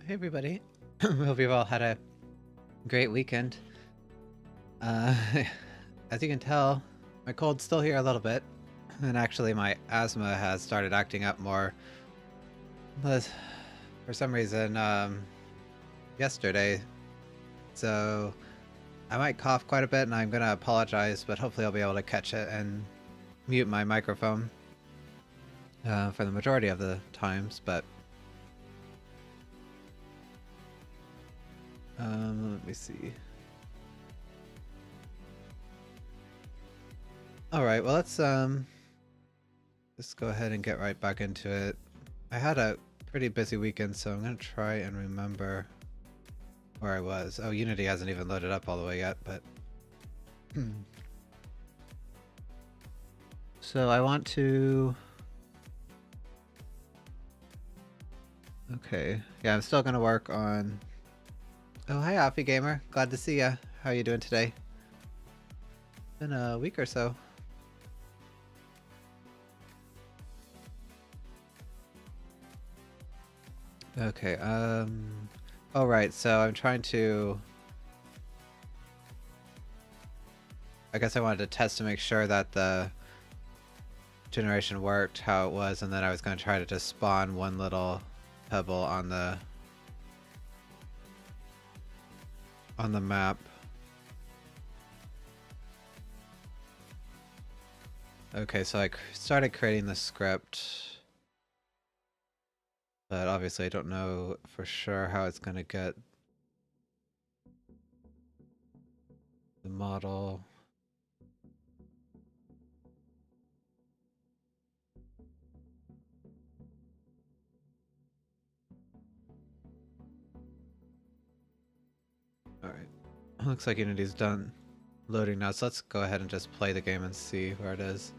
Hey everybody, hope you've all had a great weekend. As you can tell, my cold's still here a little bit, and actually my asthma has started acting up more. But for some reason, yesterday, so I might cough quite a bit, and I'm gonna apologize, but hopefully I'll be able to catch it and mute my microphone for the majority of the times, but let me see. Alright, well let's just go ahead and get right back into it. I had a pretty busy weekend, so I'm gonna try and remember where I was. Oh, Unity hasn't even loaded up all the way yet, but so I want to... Okay, yeah, I'm still gonna work on... Oh, hi Offie Gamer, glad to see ya. How are you doing today? Been a week or so. Okay, oh right, so I'm trying to... I guess I wanted to test to make sure that the generation worked how it was, and then I was going to try to just spawn one little pebble on the map. Okay, so I started creating the script, but obviously I don't know for sure how it's going to get the model. Alright, looks like Unity's done loading now, so let's go ahead and just play the game and see where it is.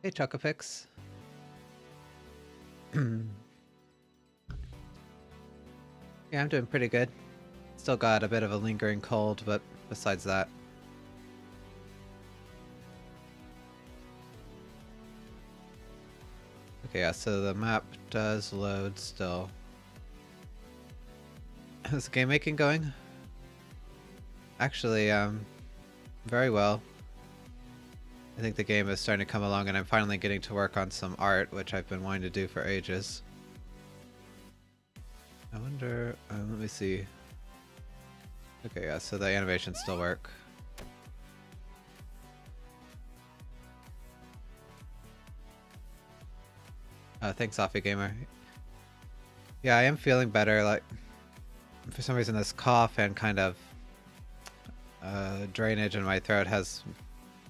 Hey, Chocopix. Yeah, I'm doing pretty good. Still got a bit of a lingering cold, but besides that. Okay, yeah, so the map does load still. How's the game making going? Actually, very well. I think the game is starting to come along, and I'm finally getting to work on some art, which I've been wanting to do for ages. I wonder, let me see. Okay, yeah, so the animations still work. Thanks, Offie Gamer. Yeah, I am feeling better. Like, for some reason, this cough and kind of drainage in my throat has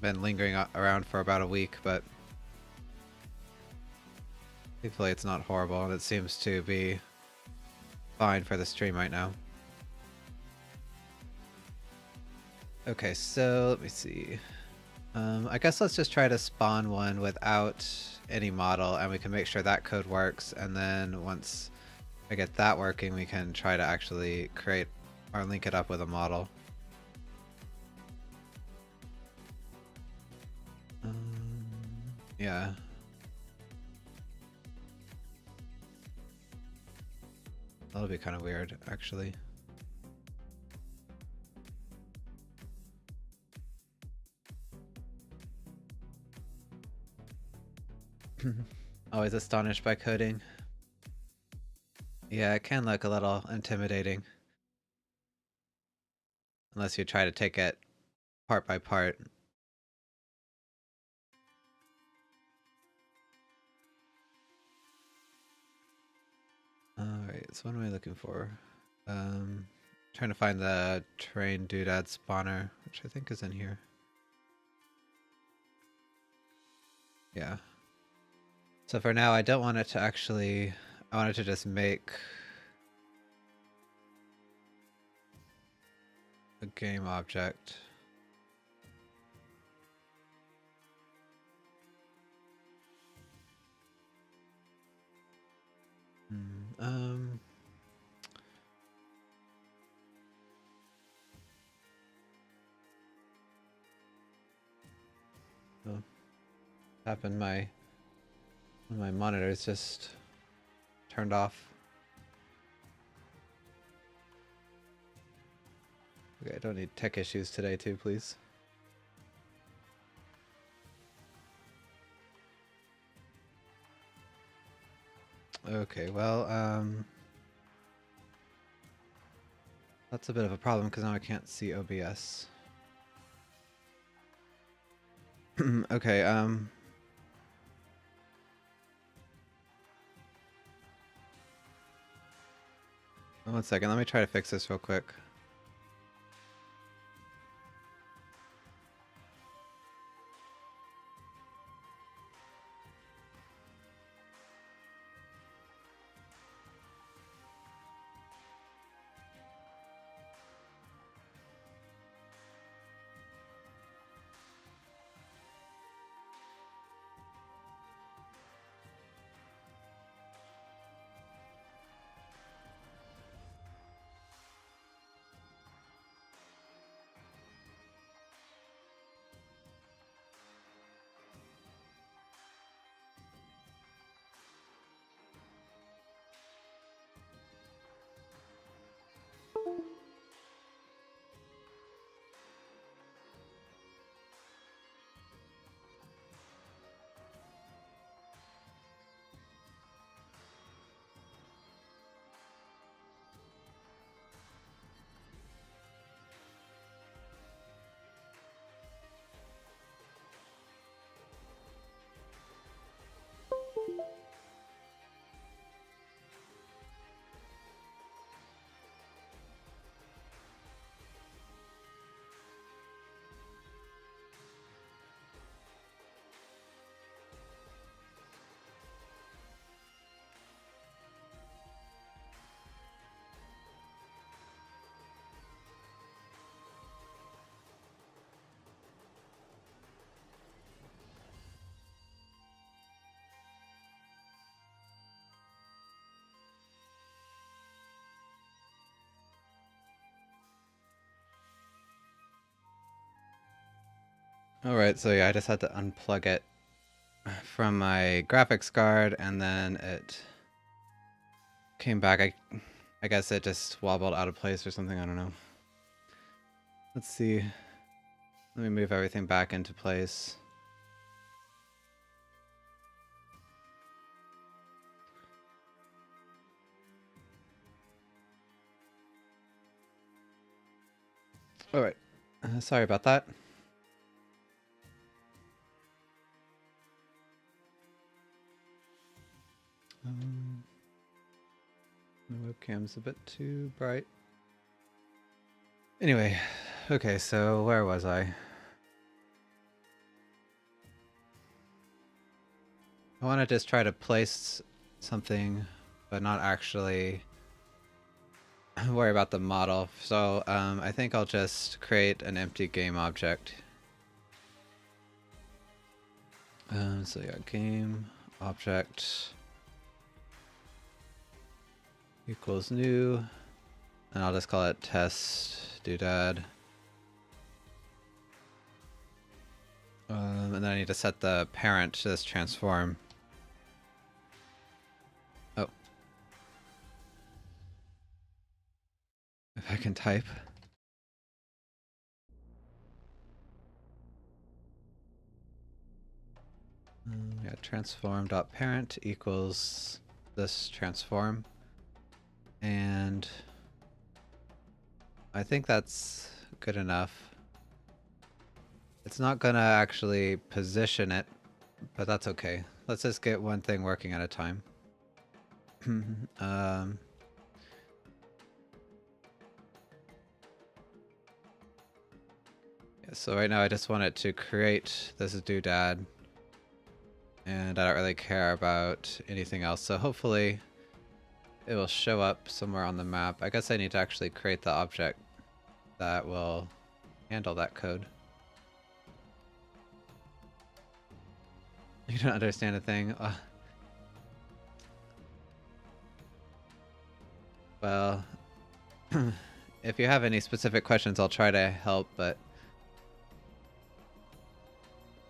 been lingering around for about a week, but thankfully it's not horrible, and it seems to be fine for the stream right now. Okay, so let me see. I guess let's just try to spawn one without any model, and we can make sure that code works, and then once I get that working, we can try to actually create or link it up with a model. Yeah. That'll be kind of weird, actually. Always astonished by coding. Yeah, it can look a little intimidating. Unless you try to take it part by part. Alright, so what am I looking for? Trying to find the train Doodad spawner, which I think is in here. Yeah. So for now, I don't want it to actually... I want it to just make a game object. Oh, happened. My monitor is just turned off. Okay, I don't need tech issues today, too, please. Okay, well, that's a bit of a problem because now I can't see OBS. Okay, 1 second, let me try to fix this real quick. Alright, so yeah, I just had to unplug it from my graphics card, and then it came back. I guess it just wobbled out of place or something, I don't know. Let's see. Let me move everything back into place. Alright, sorry about that. The webcam's a bit too bright. Anyway, okay, so where was I? I want to just try to place something, but not actually worry about the model. So I think I'll just create an empty game object. So yeah, game object equals new, and I'll just call it test doodad. And then I need to set the parent to this transform. Oh. If I can type. Yeah, transform.parent equals this transform. And I think that's good enough. It's not gonna actually position it, but that's okay. Let's just get one thing working at a time. Yeah, so right now I just want it to create this doodad, and I don't really care about anything else. So hopefully it will show up somewhere on the map. I guess I need to actually create the object that will handle that code. You don't understand a thing? Well, if you have any specific questions, I'll try to help, but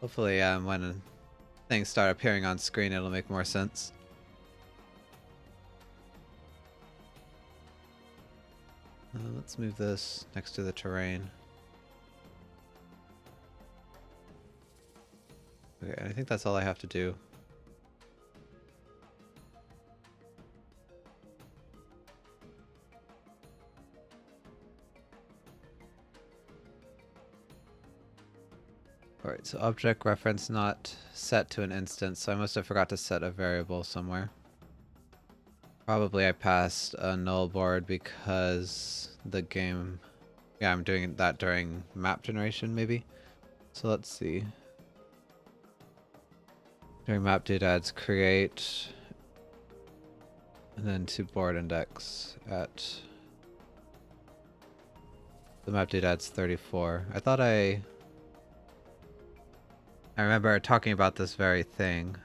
hopefully when things start appearing on screen, it'll make more sense. Let's move this next to the terrain. Okay, I think that's all I have to do. Alright, so object reference not set to an instance, so I must have forgot to set a variable somewhere. Probably I passed a null board because the game... Yeah, I'm doing that during map generation, maybe? So let's see. During map doodads create, and then to board index at the map doodads 34. I thought I remember talking about this very thing.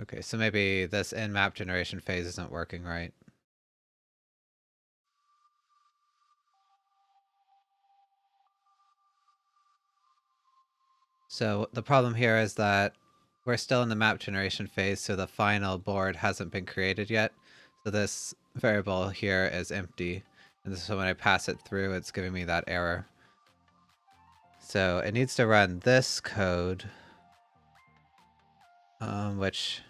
Okay, so maybe this in-map generation phase isn't working right. So the problem here is that we're still in the map generation phase, so the final board hasn't been created yet. So this variable here is empty. And so when I pass it through, it's giving me that error. So it needs to run this code, which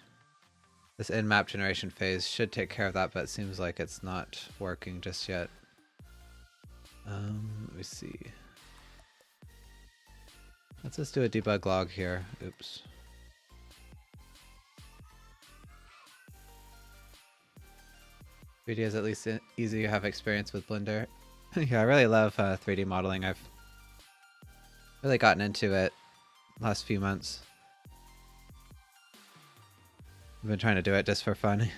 this in-map generation phase should take care of that, but it seems like it's not working just yet. Let me see. Let's just do a debug log here. Oops. Video is at least easy to have experience with Blender. Yeah, I really love 3D modeling. I've really gotten into it last few months. I've been trying to do it just for fun.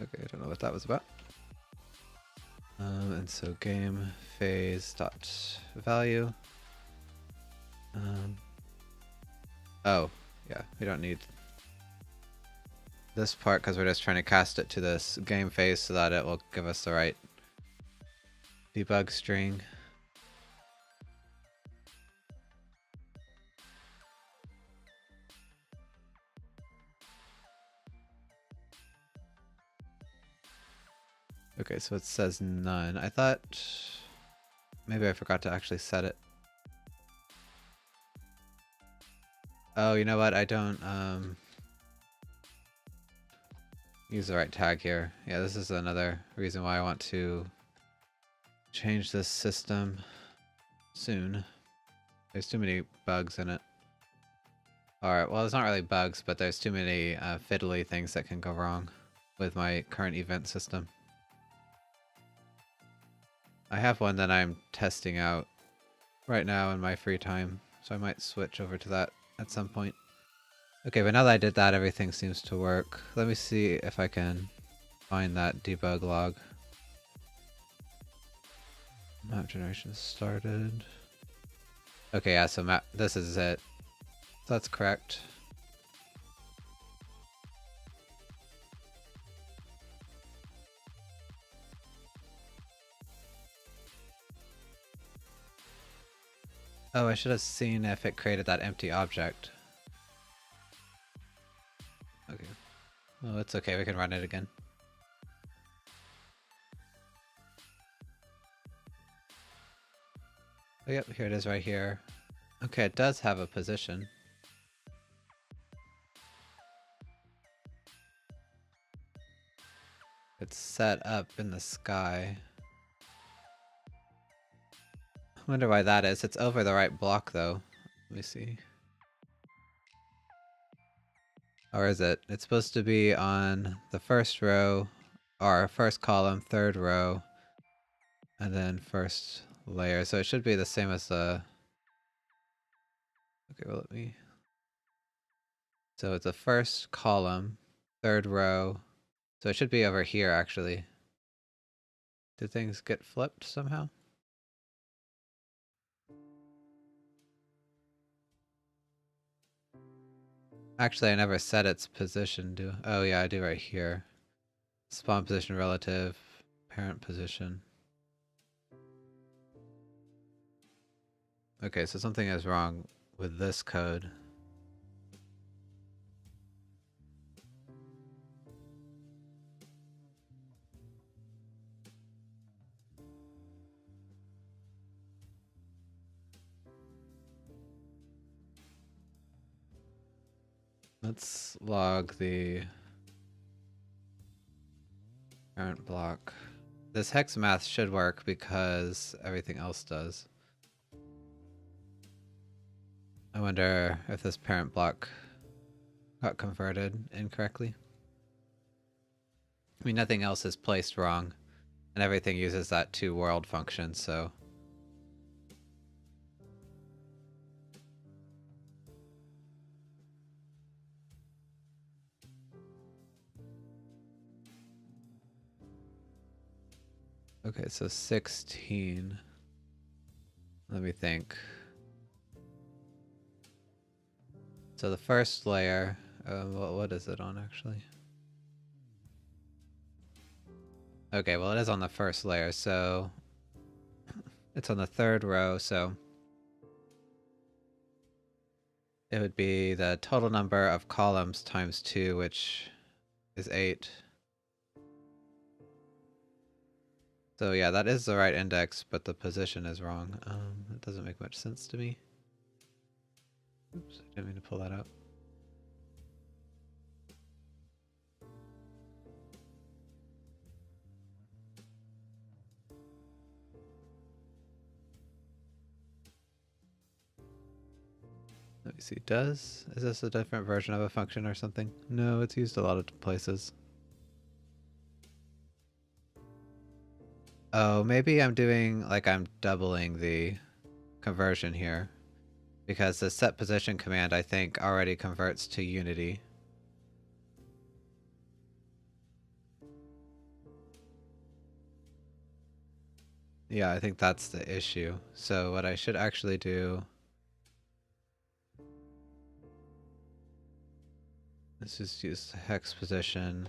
Okay, I don't know what that was about. And so game phase dot value. Oh, yeah, we don't need this part because we're just trying to cast it to this game phase so that it will give us the right debug string. Okay, so it says none. I thought maybe I forgot to actually set it. Oh, you know what? I don't use the right tag here. Yeah, this is another reason why I want to change this system soon. There's too many bugs in it. Alright, well, it's not really bugs, but there's too many fiddly things that can go wrong with my current event system. I have one that I'm testing out right now in my free time, so I might switch over to that at some point. Okay, but now that I did that, everything seems to work. Let me see if I can find that debug log. Map generation started. Okay, yeah, so map, this is it. So that's correct. Oh, I should have seen if it created that empty object. Okay. Well, it's okay, we can run it again. Oh, yep, here it is right here. Okay, it does have a position. It's set up in the sky. I wonder why that is. It's over the right block though. Let me see. Or is it? It's supposed to be on the first row, or first column, third row, and then first layer. So it should be the same as the... Okay, well let me... So it's the first column, third row. So it should be over here actually. Did things get flipped somehow? Actually, I never set its position, do... Oh yeah, I do right here. Spawn position relative, parent position. Okay, so something is wrong with this code. Let's log the parent block. This hex math should work because everything else does. I wonder if this parent block got converted incorrectly. I mean, nothing else is placed wrong, and everything uses that toWorld function, so... Okay, so 16. Let me think. So the first layer, what is it on actually? Okay, well it is on the first layer, so it's on the third row, so it would be the total number of columns times 2, which is 8. So yeah, that is the right index, but the position is wrong. It doesn't make much sense to me. Oops, I didn't mean to pull that out. Let me see, is this a different version of a function or something? No, it's used a lot of places. Oh, maybe I'm doing, like I'm doubling the conversion here. Because the set position command, I think, already converts to unity. Yeah, I think that's the issue. So what I should actually do... Let's just use the hex position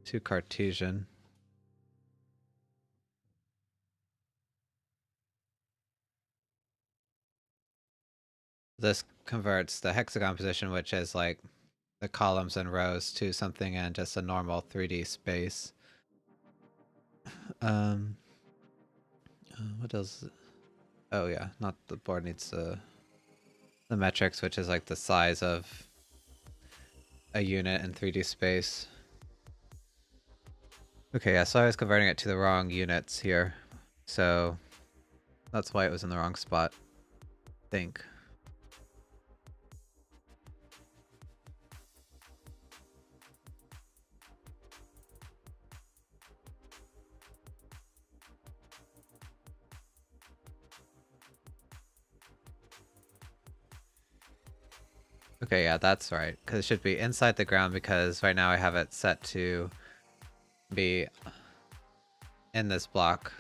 to Cartesian. This converts the hexagon position, which is like the columns and rows, to something in just a normal 3D space. What else? Oh yeah, not the board needs the metrics, which is like the size of a unit in 3D space. Okay, yeah, so I was converting it to the wrong units here. So that's why it was in the wrong spot, I think. Okay, yeah, that's right. Because it should be inside the ground, because right now I have it set to be in this block,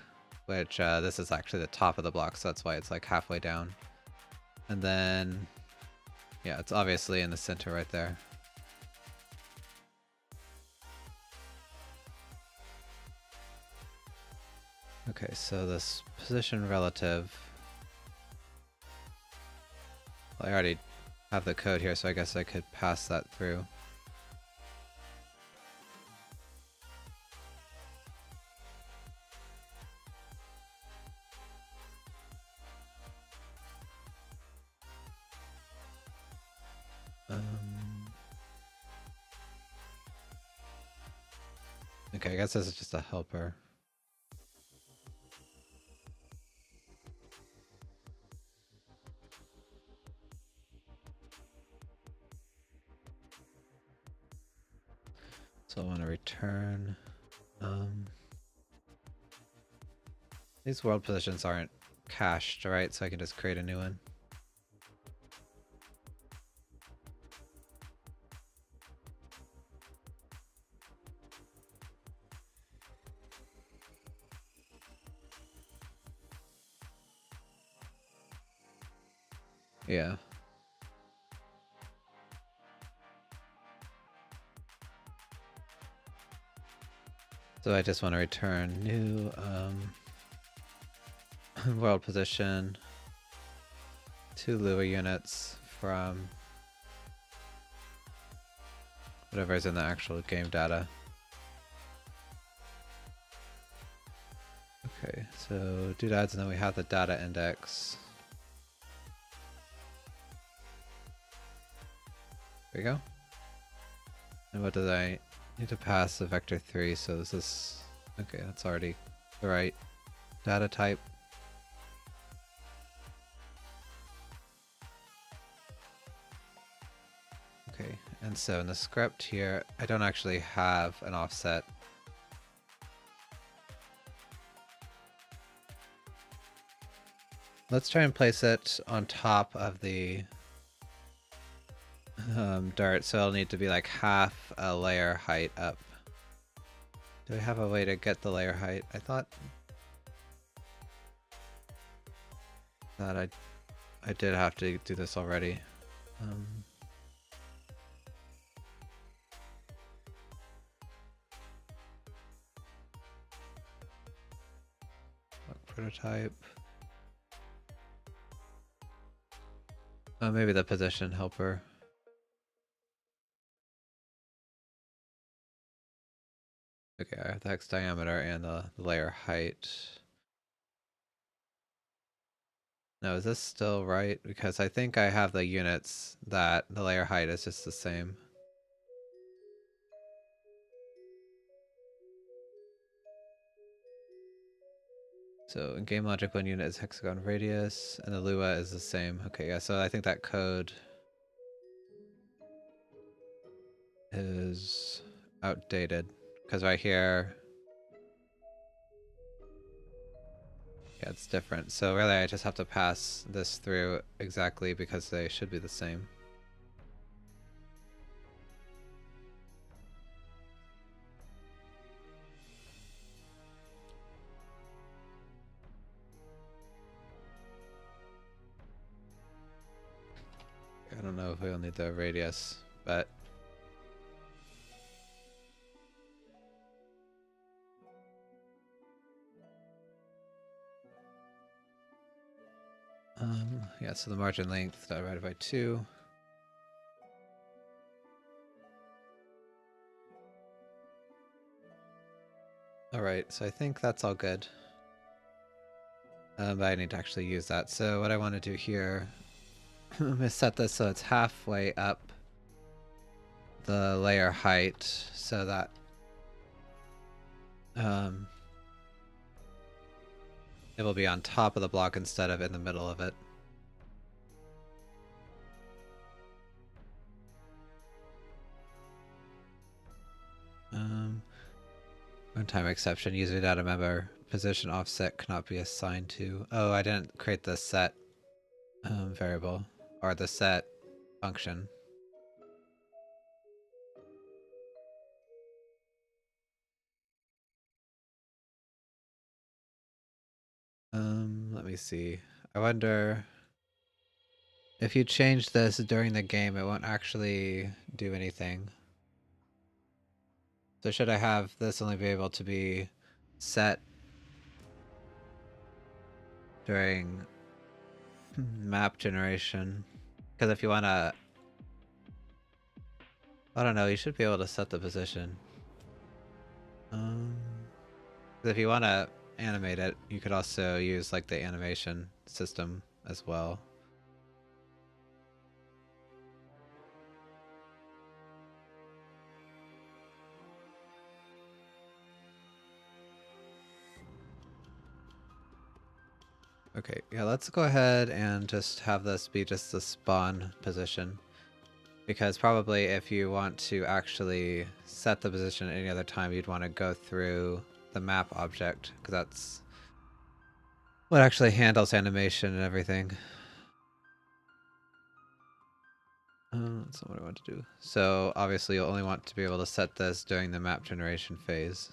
which this is actually the top of the block, so that's why it's like halfway down. And then, yeah, it's obviously in the center right there. Okay, so this position relative, well, I already have the code here, so I guess I could pass that through. Okay, I guess this is just a helper. So I want to return. These world positions aren't cached, right? So I can just create a new one. Yeah. So I just want to return new world position, 2 Lua units from whatever is in the actual game data. Okay, so Doodads, and then we have the data index. There we go. And what did I need to pass the vector 3? So this is, okay, that's already the right data type. Okay, and so in the script here, I don't actually have an offset. Let's try and place it on top of the dirt, so it'll need to be like half a layer height up. Do I have a way to get the layer height? I thought that I did have to do this already. Prototype. Oh, maybe the position helper. Okay, I have the hex diameter and the layer height. Now, is this still right? Because I think I have the units that the layer height is just the same. So in game logic, one unit is hexagon radius, and the Lua is the same. Okay, yeah, so I think that code is outdated. Because right here, yeah, it's different. So really, I just have to pass this through exactly because they should be the same. I don't know know if we'll need the radius, but yeah, so the margin length divided by 2. Alright, so I think that's all good. But I need to actually use that. So what I want to do here is set this so it's halfway up the layer height so that it will be on top of the block instead of in the middle of it. Runtime exception, user data member position offset cannot be assigned to. Oh, I didn't create the set variable or the set function. Let me see. I wonder if you change this during the game, it won't actually do anything. So should I have this only be able to be set during map generation? Because if you want to... I don't know, you should be able to set the position. If you want to animate it, you could also use like the animation system as well. Okay, yeah, let's go ahead and just have this be just the spawn position. Because probably if you want to actually set the position at any other time, you'd want to go through the map object, because that's what actually handles animation and everything. That's not what I want to do. So obviously you'll only want to be able to set this during the map generation phase.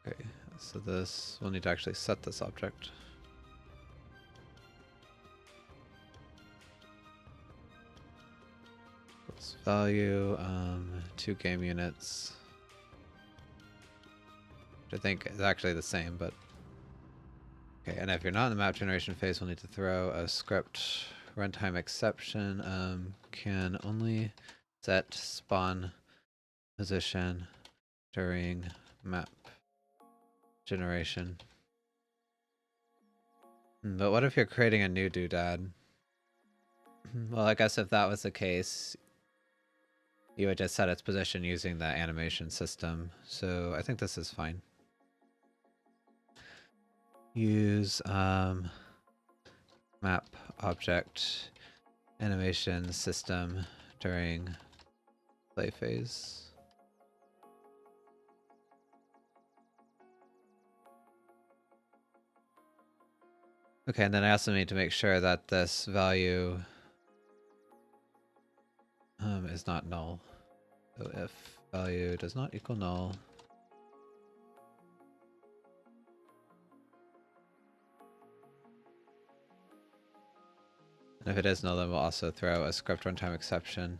Okay, so this, we'll need to actually set this object. Let's value 2 game units. Which I think is actually the same, but okay, and if you're not in the map generation phase, we'll need to throw a script runtime exception. Can only set spawn position during map generation. But what if you're creating a new doodad? Well, I guess if that was the case, you would just set its position using the animation system. So I think this is fine. Use map object animation system during play phase. Okay, and then I also need to make sure that this value is not null. So if value does not equal null, and if it is null, then we'll also throw a script runtime exception.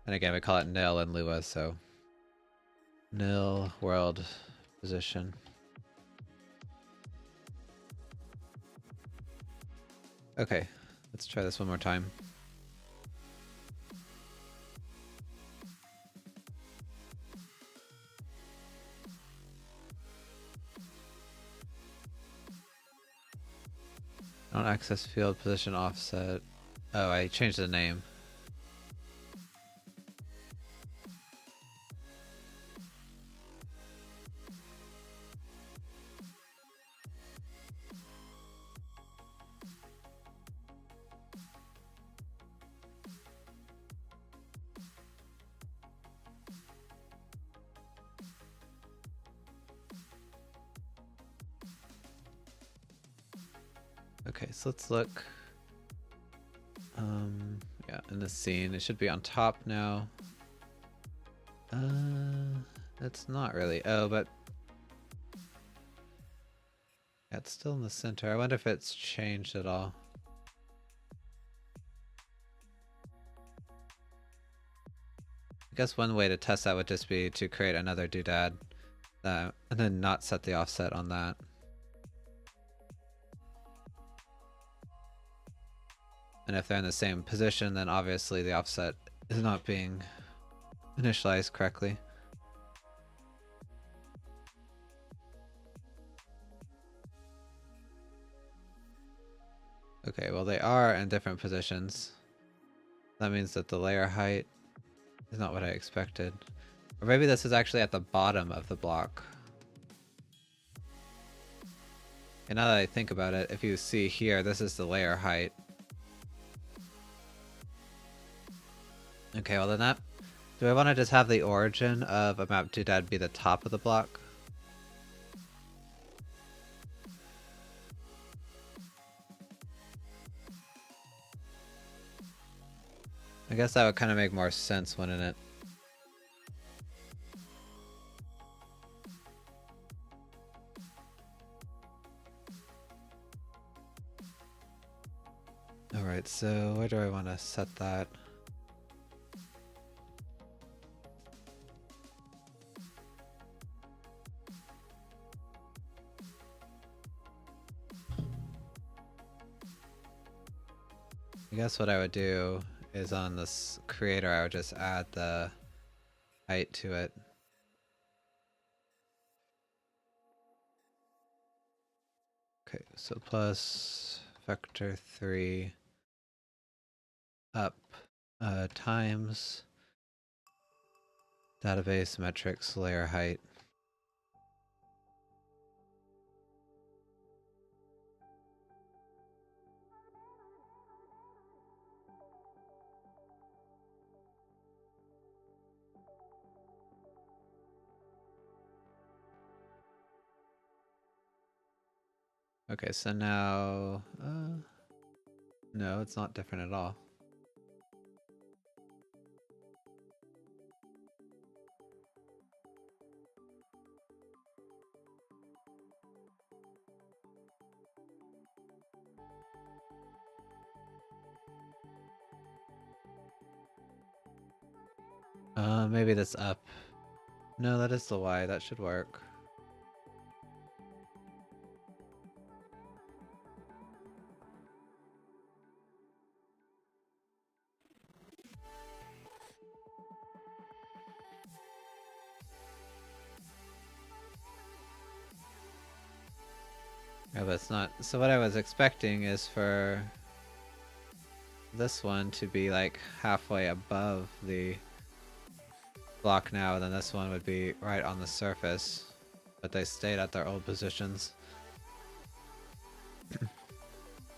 And again, we call it nil in Lua, so nil world position. Okay, let's try this one more time. Don't access field position offset. Oh, I changed the name. Okay, so let's look Yeah, in the scene. It should be on top now. It's not really. Oh, but yeah, it's still in the center. I wonder if it's changed at all. I guess one way to test that would just be to create another doodad and then not set the offset on that. And if they're in the same position, then obviously the offset is not being initialized correctly. Okay, well they are in different positions. That means that the layer height is not what I expected. Or maybe this is actually at the bottom of the block. And now that I think about it, if you see here, this is the layer height. Okay, well then that... Do I want to just have the origin of a map doodad be the top of the block? I guess that would kind of make more sense, wouldn't it? Alright, so where do I want to set that? I guess what I would do is on this creator, I would just add the height to it. Okay, so plus vector 3 up times database metrics layer height. Okay, so now no, it's not different at all. Maybe that's up. No, that is the Y. That should work. Yeah, but it's not. So what I was expecting is for this one to be like halfway above the block now, and then this one would be right on the surface. But they stayed at their old positions.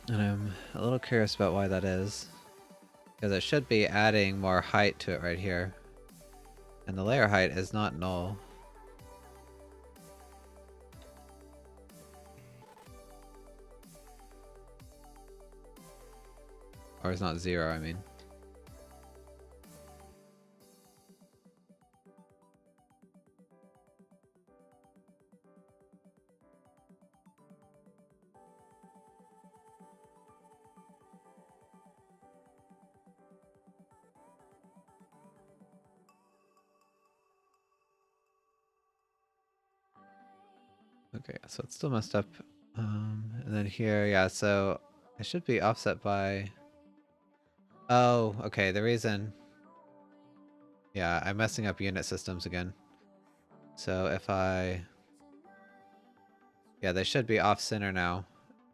And I'm a little curious about why that is. Because it should be adding more height to it right here. And the layer height is not null. Or it's not 0, I mean. Okay, so it's still messed up. And then here, yeah, so it should be offset by... Oh, okay, the reason... Yeah, I'm messing up unit systems again. So if I... Yeah, they should be off-center now.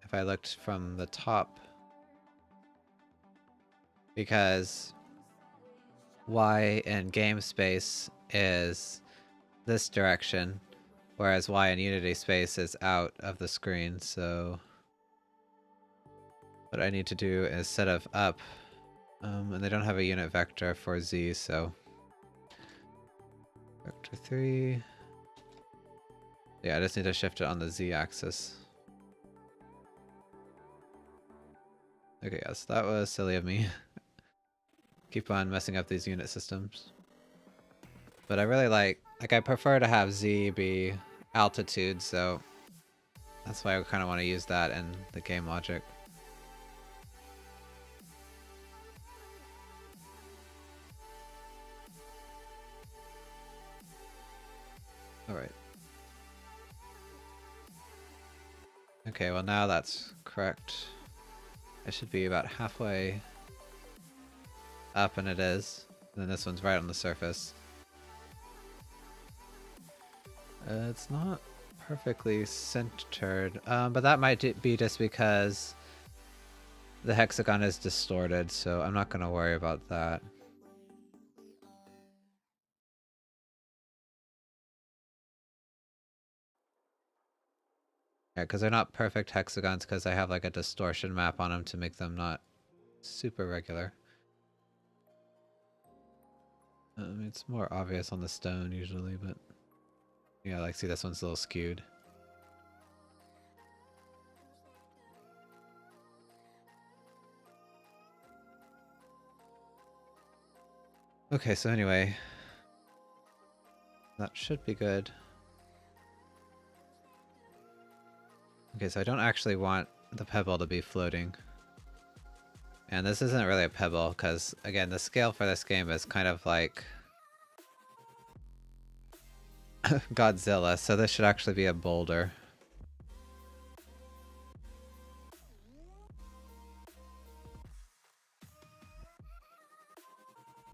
If I looked from the top. Because Y in game space is this direction. Whereas Y in Unity space is out of the screen, so... What I need to do is set of up. And they don't have a unit vector for Z, so... Vector 3... Yeah, I just need to shift it on the Z axis. Okay, yes, that was silly of me. keep on messing up these unit systems. But I really like I prefer to have Z be altitude, so that's why I kind of want to use that in the game logic. Alright. Okay, well now that's correct. I should be about halfway up, and it is. And then this one's right on the surface. It's not perfectly centered, but that might be just because the hexagon is distorted, so I'm not going to worry about that. Yeah, because they're not perfect hexagons because I have like a distortion map on them to make them not super regular. It's more obvious on the stone usually, but yeah, like see this one's a little skewed. Okay, so anyway, that should be good. Okay, so I don't actually want the pebble to be floating. And this isn't really a pebble, because again, the scale for this game is kind of like Godzilla, so this should actually be a boulder.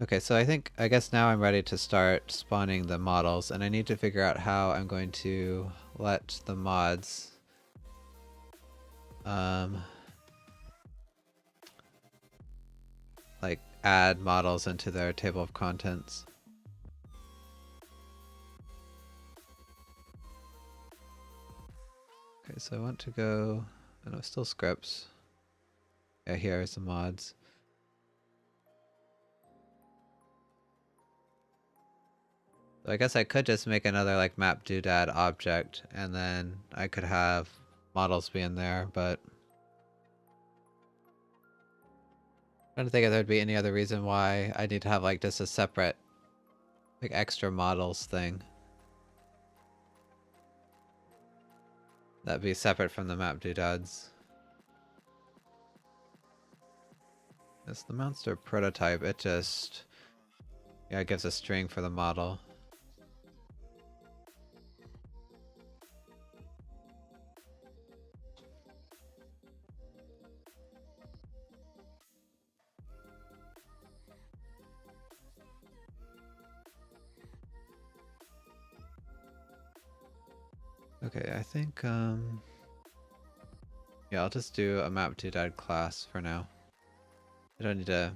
Okay, so I guess now I'm ready to start spawning the models, and I need to figure out how I'm going to let the mods like add models into their table of contents. Okay, so I want to go, I know, still scripts. Yeah, here's the mods. So I guess I could just make another like map doodad object, and then I could have models be in there, but I don't think there'd be any other reason why I need to have like just a separate like extra models thing. That'd be separate from the map doodads. It's the monster prototype, it just, yeah, it gives a string for the model. Okay, I think, yeah, I'll just do a map doodad class for now. I don't need to,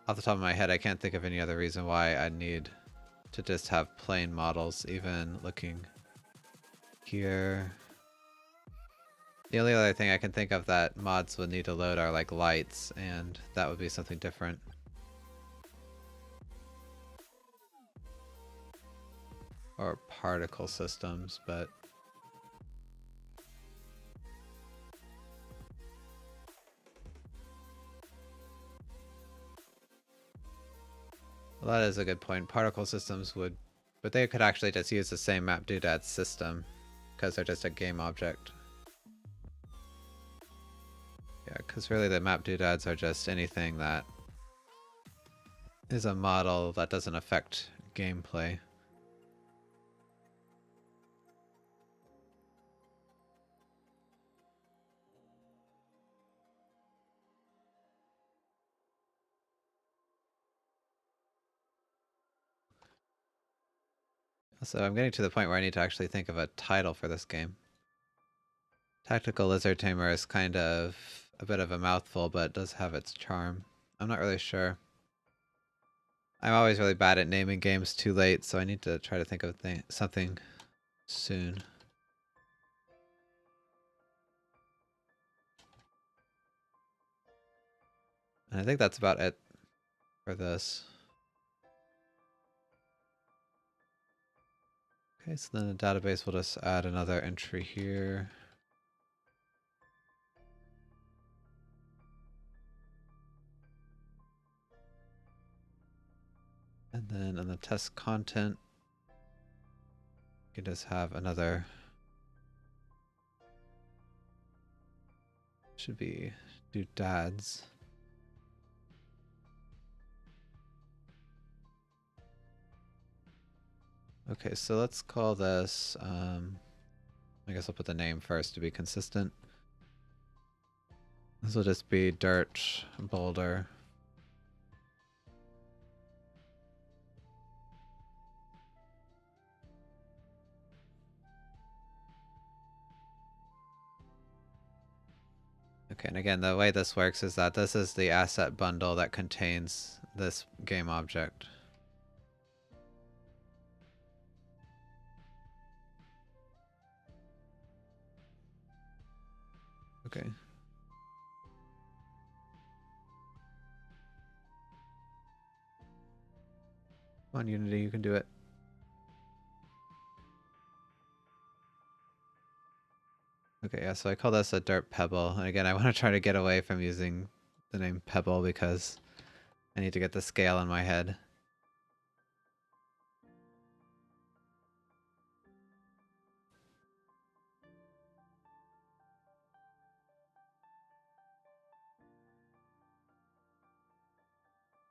off the top of my head, I can't think of any other reason why I need to just have plain models, even looking here. The only other thing I can think of that mods would need to load are like lights, and that would be something different. Or particle systems, but well, that is a good point. Particle systems would, but they could actually just use the same map doodad system because they're just a game object. Yeah, because really the map doodads are just anything that is a model that doesn't affect gameplay. So I'm getting to the point where I need to actually think of a title for this game. Tactical Lizard Tamer is kind of a bit of a mouthful, but it does have its charm. I'm not really sure. I'm always really bad at naming games too late, so I need to try to think of something soon. And I think that's about it for this. Okay, so then the database will just add another entry here. then in the test content, you can just have another, should be Doodads. Okay, so let's call this, I guess I'll put the name first to be consistent. This will just be dirt boulder. Okay, and again, the way this works is that this is the asset bundle that contains this game object. Okay. Come on, Unity, you can do it. Okay, yeah, so I call this a dirt pebble. And again, I want to try to get away from using the name pebble because I need to get the scale in my head.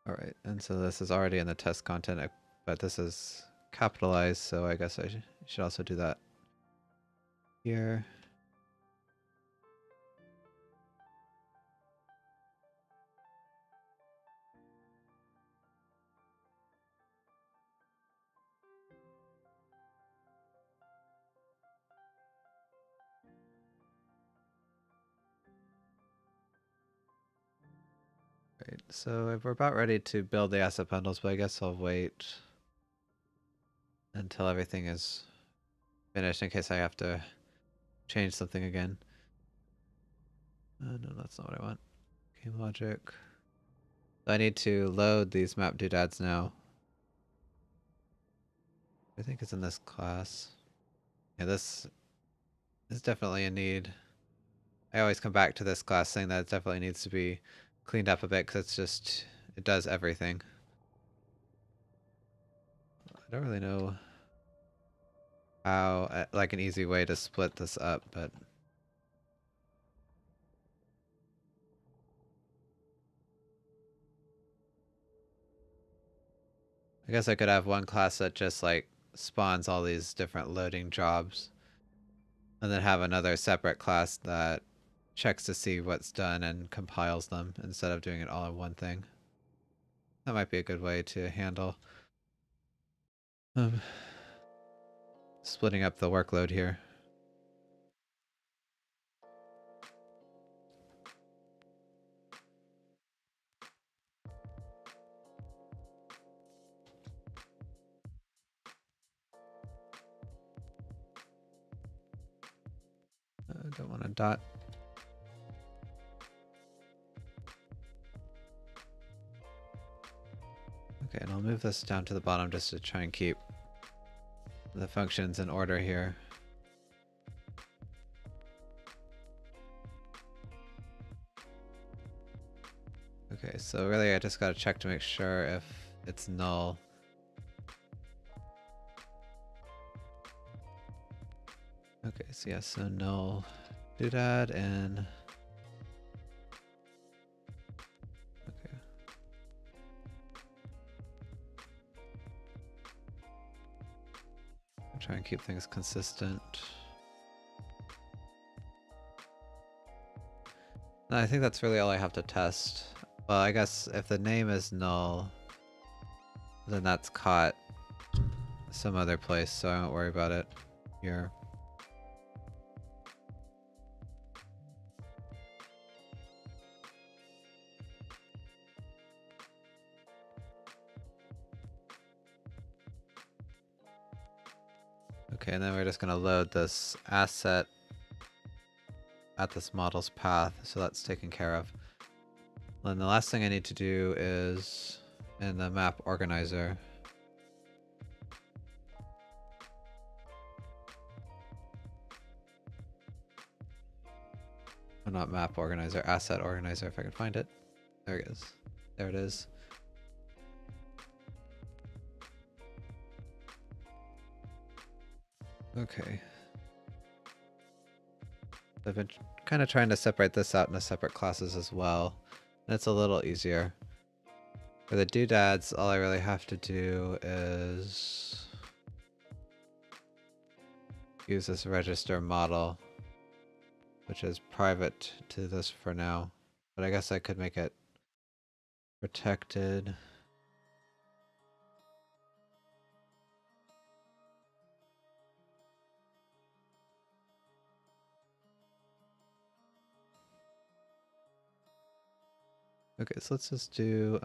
Alright, and so this is already in the test content, but this is capitalized, so I guess I should also do that here. Right, so we're about ready to build the asset bundles, but I guess I'll wait until everything is finished in case I have to change something again. No, that's not what I want. Game logic. So I need to load these map doodads now. I think it's in this class. Yeah, this is definitely a need. I always come back to this class saying that it definitely needs to be cleaned up a bit because it's just, it does everything. I don't really know how, like an easy way to split this up, but I guess I could have one class that just like spawns all these different loading jobs and then have another separate class that checks to see what's done and compiles them instead of doing it all in one thing. That might be a good way to handle splitting up the workload here. I don't want to dot. Okay, and I'll move this down to the bottom just to try and keep the functions in order here. Okay, so really I just gotta check to make sure if it's null. Okay, so yeah, so null doodad and okay. I'll try and keep things consistent. No, I think that's really all I have to test. Well, I guess if the name is null, then that's caught some other place, so I won't worry about it here. Okay, and then we're just going to load this asset at this model's path, so that's taken care of. Then the last thing I need to do is in the map organizer. Oh, not map organizer, asset organizer, if I can find it. There it is. There it is. Okay. I've been kind of trying to separate this out into separate classes as well. And it's a little easier. For the Doodads, all I really have to do is use this register model, which is private to this for now. But I guess I could make it protected. Okay, so let's just do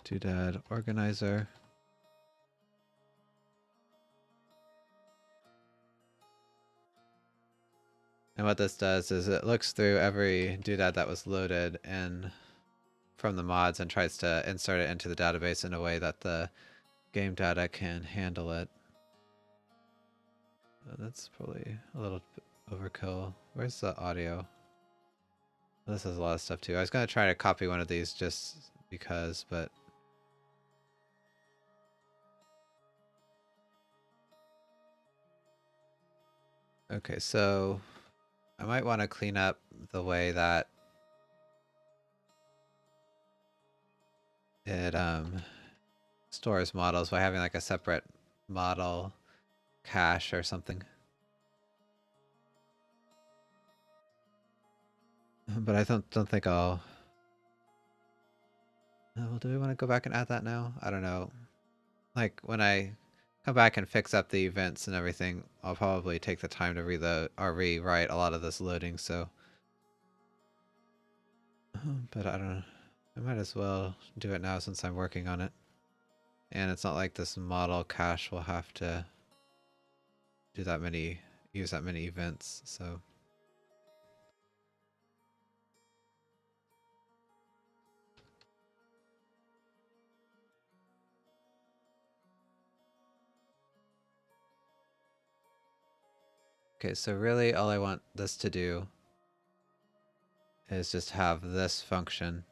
Doodad organizer. And what this does is it looks through every doodad that was loaded in from the mods and tries to insert it into the database in a way that the game data can handle it. That's probably a little bit overkill. Where's the audio? This has a lot of stuff too. I was going to try to copy one of these just because, but... Okay, so I might want to clean up the way that it stores models by having like a separate model cache or something. But I don't think I'll... Well, do we want to go back and add that now? I don't know. Like when I come back and fix up the events and everything, I'll probably take the time to reload or rewrite a lot of this loading, so... But I don't know. I might as well do it now since I'm working on it. And it's not like this model cache will have to do that many, use that many events, so... Okay, so really all I want this to do is just have this function.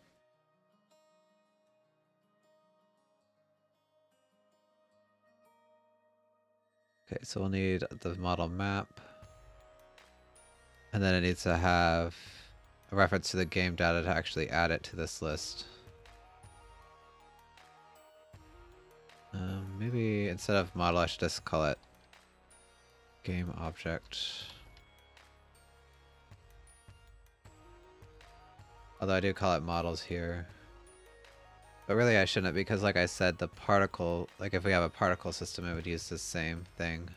Okay, so we'll need the model map. And then it needs to have a reference to the game data to actually add it to this list. Maybe instead of model, I should just call it game object. Although I do call it models here. But really I shouldn't, because like I said, the particle, like if we have a particle system, it would use the same thing.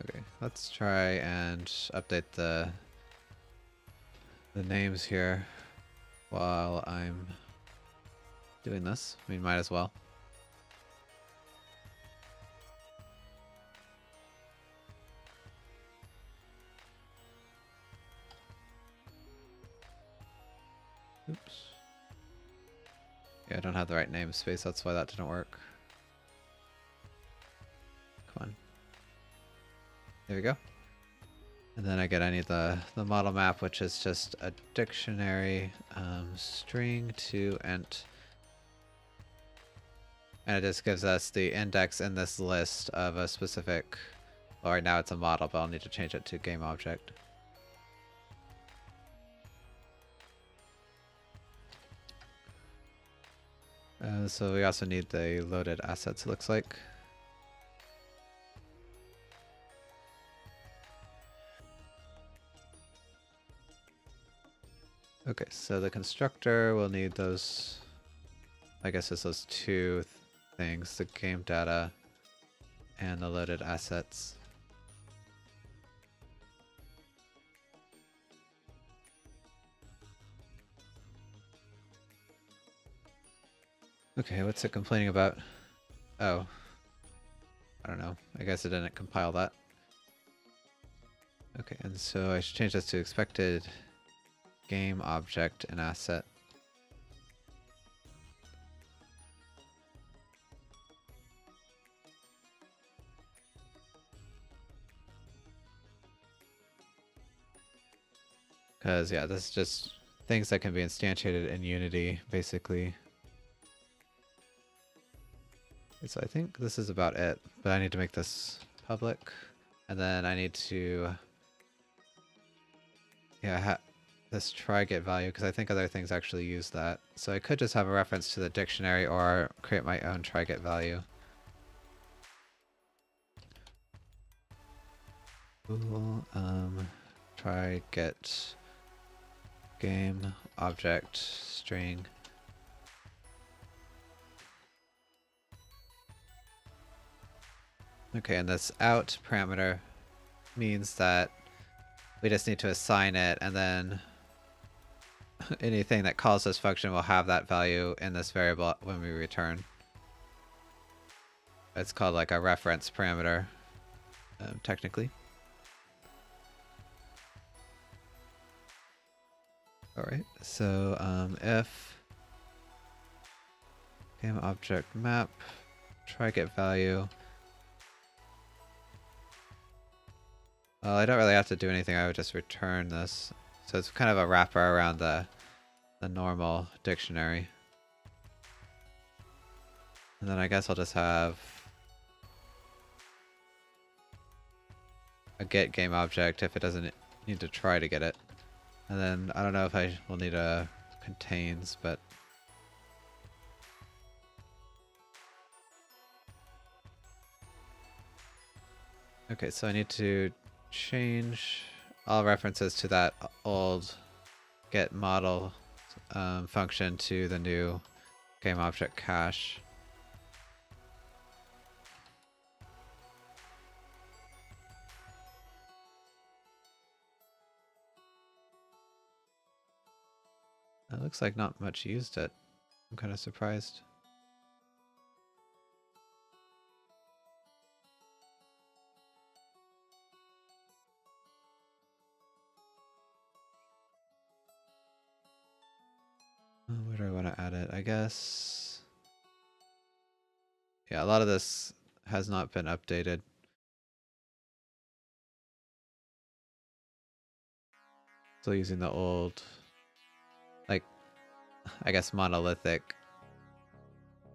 Okay, let's try and update the names here while I'm doing this. I mean, might as well. Oops. Yeah, I don't have the right namespace, that's why that didn't work. Come on. There we go. And then again, I need the model map, which is just a dictionary string to int. And it just gives us the index in this list of a specific, well, right now it's a model, but I'll need to change it to game object. So we also need the loaded assets, it looks like. Okay, so the constructor will need those, I guess it's those two things, the game data and the loaded assets. Okay, what's it complaining about? Oh. I don't know. I guess it didn't compile that. Okay, and so I should change this to expected game object and asset. Because, yeah, this is just things that can be instantiated in Unity, basically. So I think this is about it, but I need to make this public, and then I need to, yeah, this try get value, because I think other things actually use that. So I could just have a reference to the dictionary or create my own try get value. Cool. Try get game object string. Okay, and this out parameter means that we just need to assign it, and then anything that calls this function will have that value in this variable when we return. It's called like a reference parameter, technically. Alright, so if game object map try get value. Well, I don't really have to do anything, I would just return this. So it's kind of a wrapper around the normal dictionary. And then I guess I'll just have a get game object if it doesn't need to try to get it. And then I don't know if I will need a contains, but okay, so I need to change all references to that old get model function to the new game object cache. It looks like not much used it. I'm kind of surprised. Where do I want to add it? I guess... yeah, a lot of this has not been updated. Still using the old, like, I guess monolithic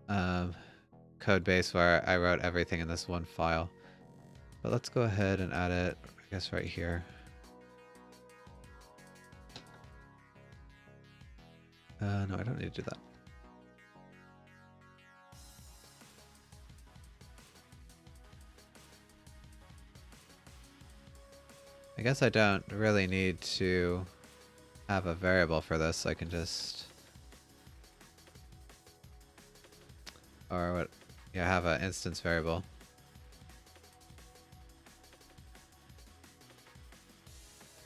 code base where I wrote everything in this one file. But let's go ahead and add it, I guess, right here. No, I don't need to do that. I guess I don't really need to have a variable for this. I can just... or what? Yeah, have an instance variable.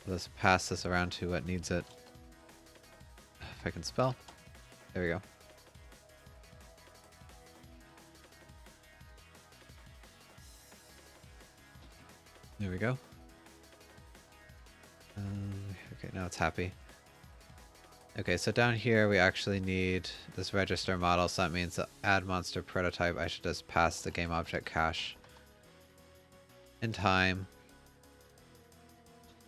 Let's pass this around to what needs it. If I can spell. There we go. There we go. Okay, now it's happy. Okay, so down here we actually need this register model, so that means the add monster prototype, I should just pass the game object cache. In time,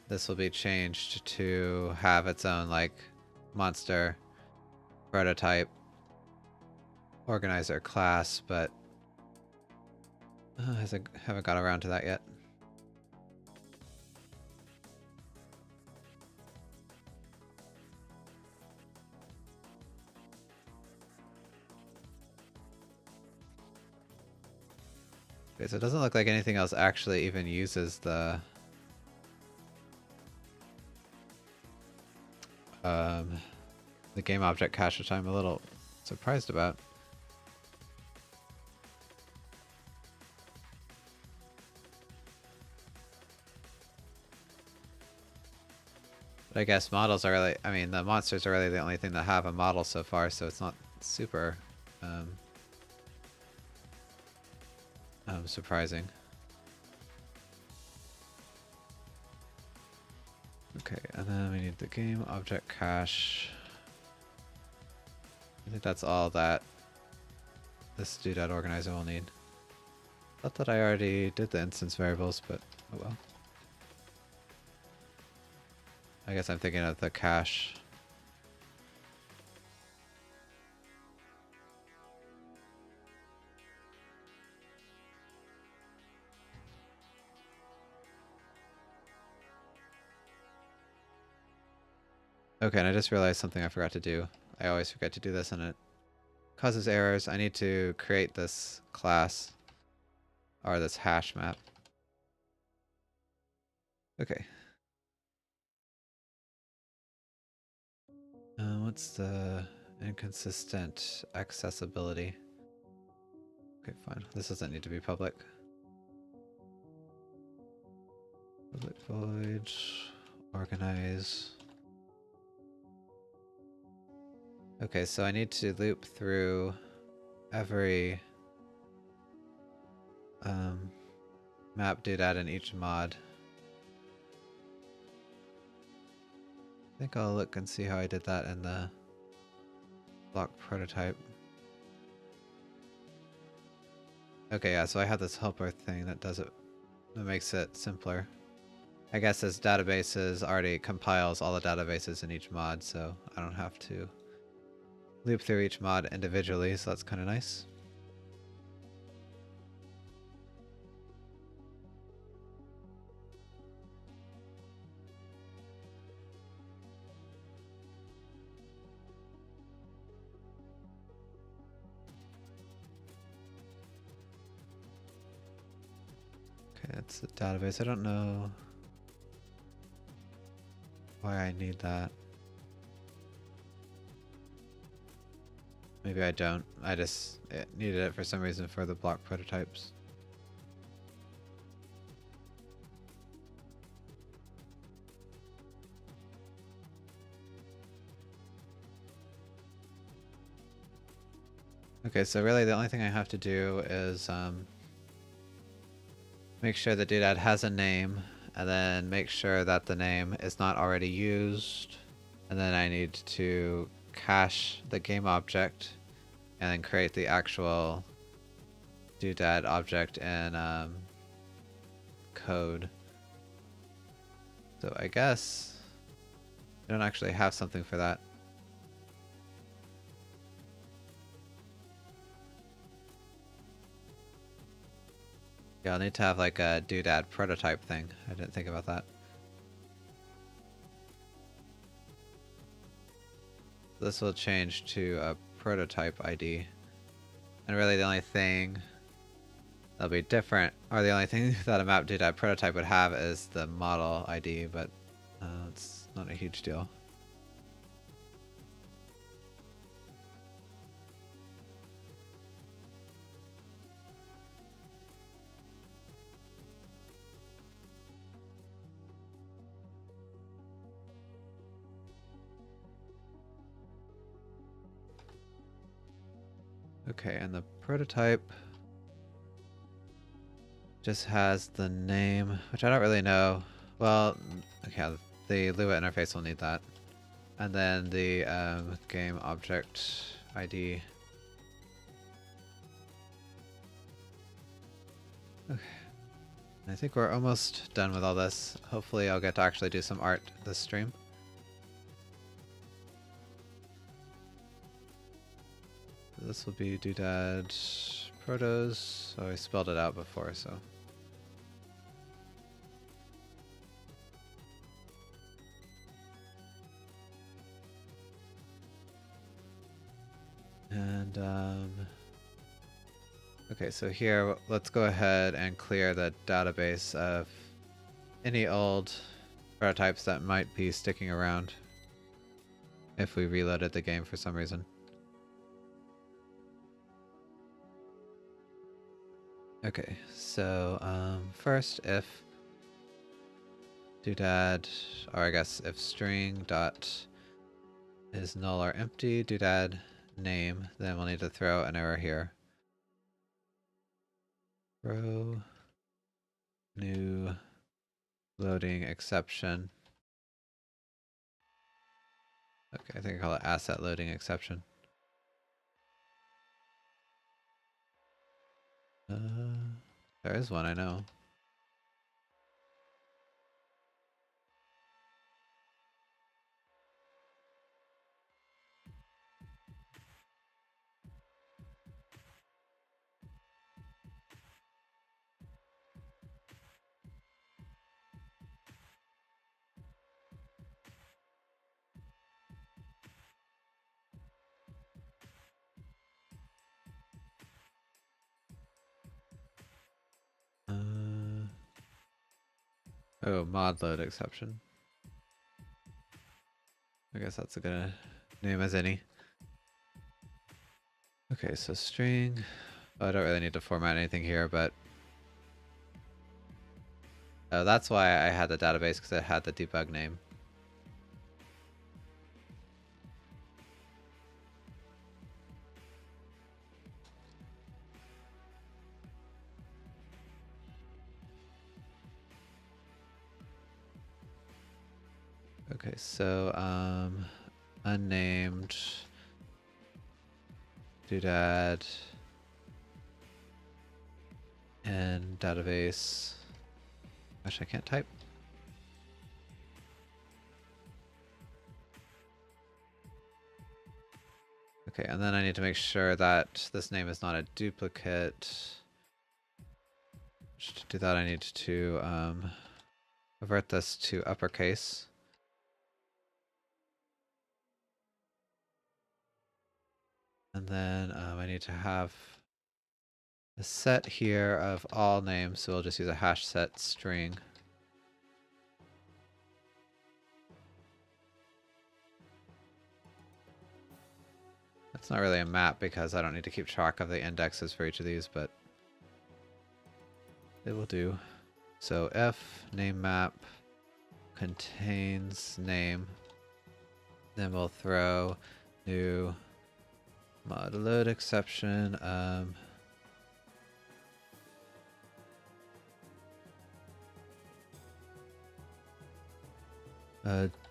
this will be changed to have its own, like, monster prototype organizer class, but haven't got around to that yet. Okay, so it doesn't look like anything else actually even uses the game object cache, which I'm a little surprised about. But I guess models are really, I mean, the monsters are really the only thing that have a model so far, so it's not super surprising. Okay, and then we need the game object cache. I think that's all that this Doodad organizer will need. Thought that I already did the instance variables, but oh well. I guess I'm thinking of the cache Okay, and I just realized something I forgot to do. I always forget to do this and it causes errors. I need to create this class or this hash map. Okay. What's the inconsistent accessibility? Okay, fine. This doesn't need to be public. Public void, organize. Okay, so I need to loop through every map doodad in each mod. I think I'll look and see how I did that in the block prototype. Okay, yeah, so I have this helper thing that does it, that makes it simpler. I guess this databases already compiles all the databases in each mod, so I don't have to loop through each mod individually, so that's kind of nice. Okay, that's the database. I don't know why I need that. Maybe I don't. I just needed it for some reason for the block prototypes. Okay, so really the only thing I have to do is make sure the doodad has a name, and then make sure that the name is not already used, and then I need to cache the game object and then create the actual doodad object in code. So I guess I don't actually have something for that. Yeah, I'll need to have like a doodad prototype thing. I didn't think about that. This will change to a prototype ID. And really the only thing that'll be different, or the only thing that a map doodad prototype would have is the model ID, but it's not a huge deal. Okay, and the prototype just has the name, which I don't really know. Well, okay, the Lua interface will need that. And then the game object ID. Okay. I think we're almost done with all this. Hopefully I'll get to actually do some art this stream. This will be Doodad Protos. Oh, I spelled it out before, so. And, okay, so here, let's go ahead and clear the database of any old prototypes that might be sticking around if we reloaded the game for some reason. Okay, so first if doodad, or I guess if string dot is null or empty, doodad name, then we'll need to throw an error here. Throw new loading exception. Okay, I think I call it asset loading exception. There is one, I know. Oh, mod load exception. I guess that's a good name as any. Okay, so string. Oh, I don't really need to format anything here, but oh, that's why I had the database, because it had the debug name. Okay, so unnamed doodad and database. Gosh, I can't type. Okay, and then I need to make sure that this name is not a duplicate. To do that, I need to convert this to uppercase. And then I need to have a set here of all names, so we'll just use a hash set string. It's not really a map because I don't need to keep track of the indexes for each of these, but it will do. So if name map contains name, then we'll throw new mod load exception.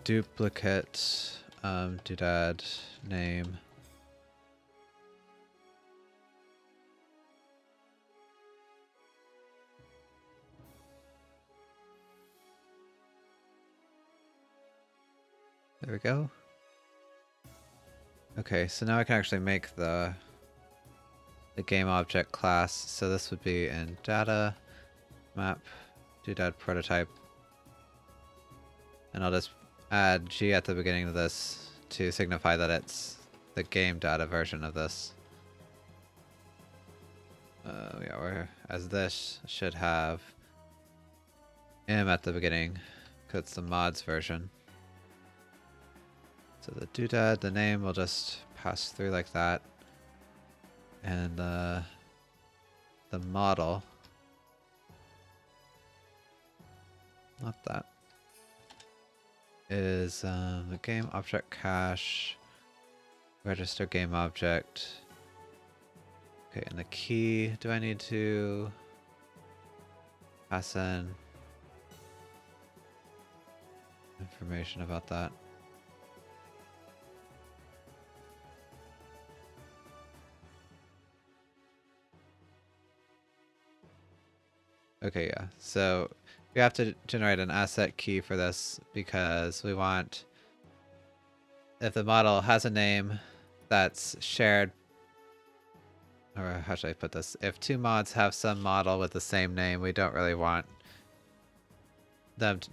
Duplicate doodad name. There we go. Okay, so now I can actually make the game object class. So this would be in data map doodad prototype. And I'll just add G at the beginning of this to signify that it's the game data version of this. Yeah, whereas this should have M at the beginning, because it's the mods version. So the doodad, the name will just pass through like that. And the model, not that, is the game object cache, register game object. Okay, and the key, do I need to pass in information about that? Okay, yeah. So we have to generate an asset key for this because we want, if the model has a name that's shared, or how should I put this? If two mods have some model with the same name, we don't really want them to,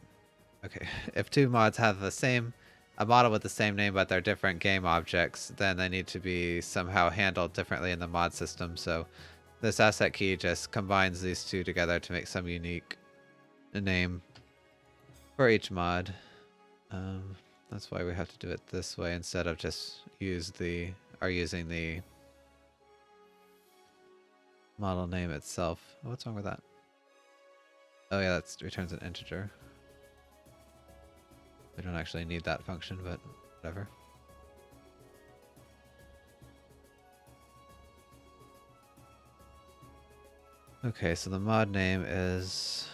okay. If two mods have a model with the same name but they're different game objects, then they need to be somehow handled differently in the mod system. So this asset key just combines these two together to make some unique name for each mod. That's why we have to do it this way instead of just using the model name itself. Oh, what's wrong with that? Oh yeah, that returns an integer. We don't actually need that function, but whatever. Okay, so the mod name is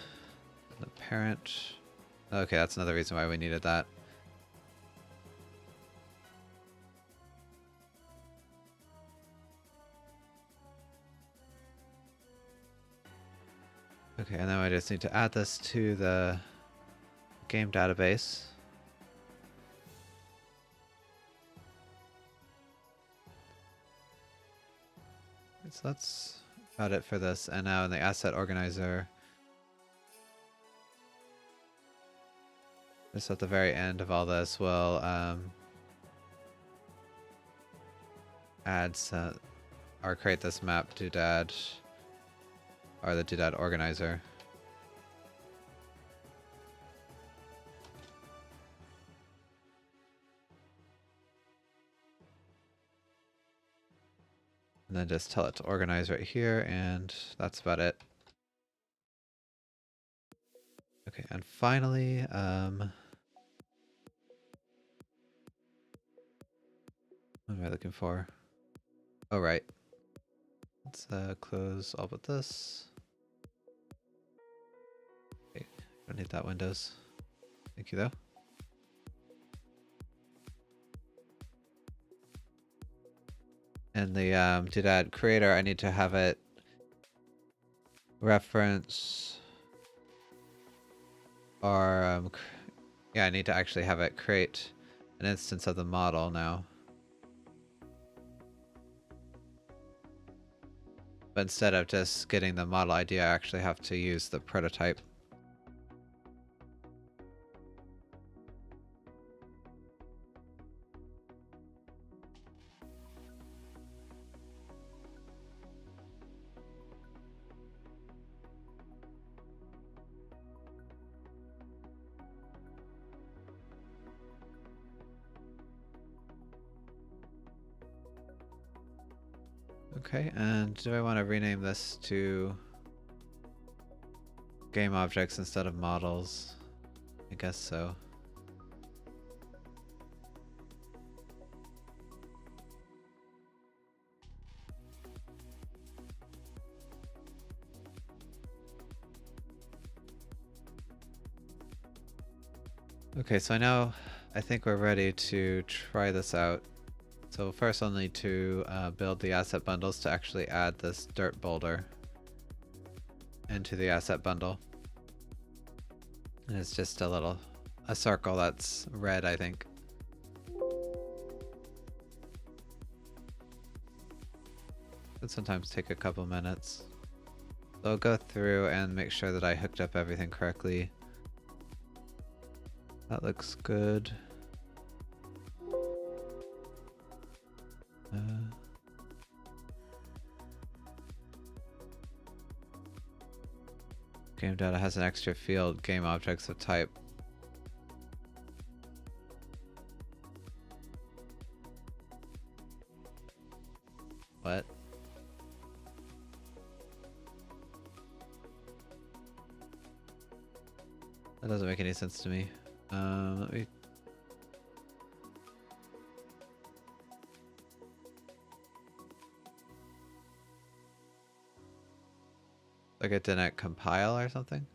the parent. Okay, that's another reason why we needed that. Okay, and then I just need to add this to the game database. So that's about it for this. And now in the asset organizer, just at the very end of all this, we'll add some, or create this map doodad, or the doodad organizer. then just tell it to organize right here, and that's about it. Okay, and finally, what am I looking for? Oh, right. Let's close all but this. Okay, don't need that Windows. Thank you, though. And the Doodad creator, I need to have it reference or yeah, I need to actually have it create an instance of the model now. But instead of just getting the model ID, I actually have to use the prototype. Okay, and do I want to rename this to game objects instead of models? I guess so. Okay, so I think we're ready to try this out. So first I'll need to build the asset bundles to actually add this dirt boulder into the asset bundle. And it's just a circle that's red, I think. Could sometimes take a couple minutes. So I'll go through and make sure that I hooked up everything correctly. That looks good. Game data has an extra field, game objects of type. What? That doesn't make any sense to me. Let me... Like it didn't compile or something?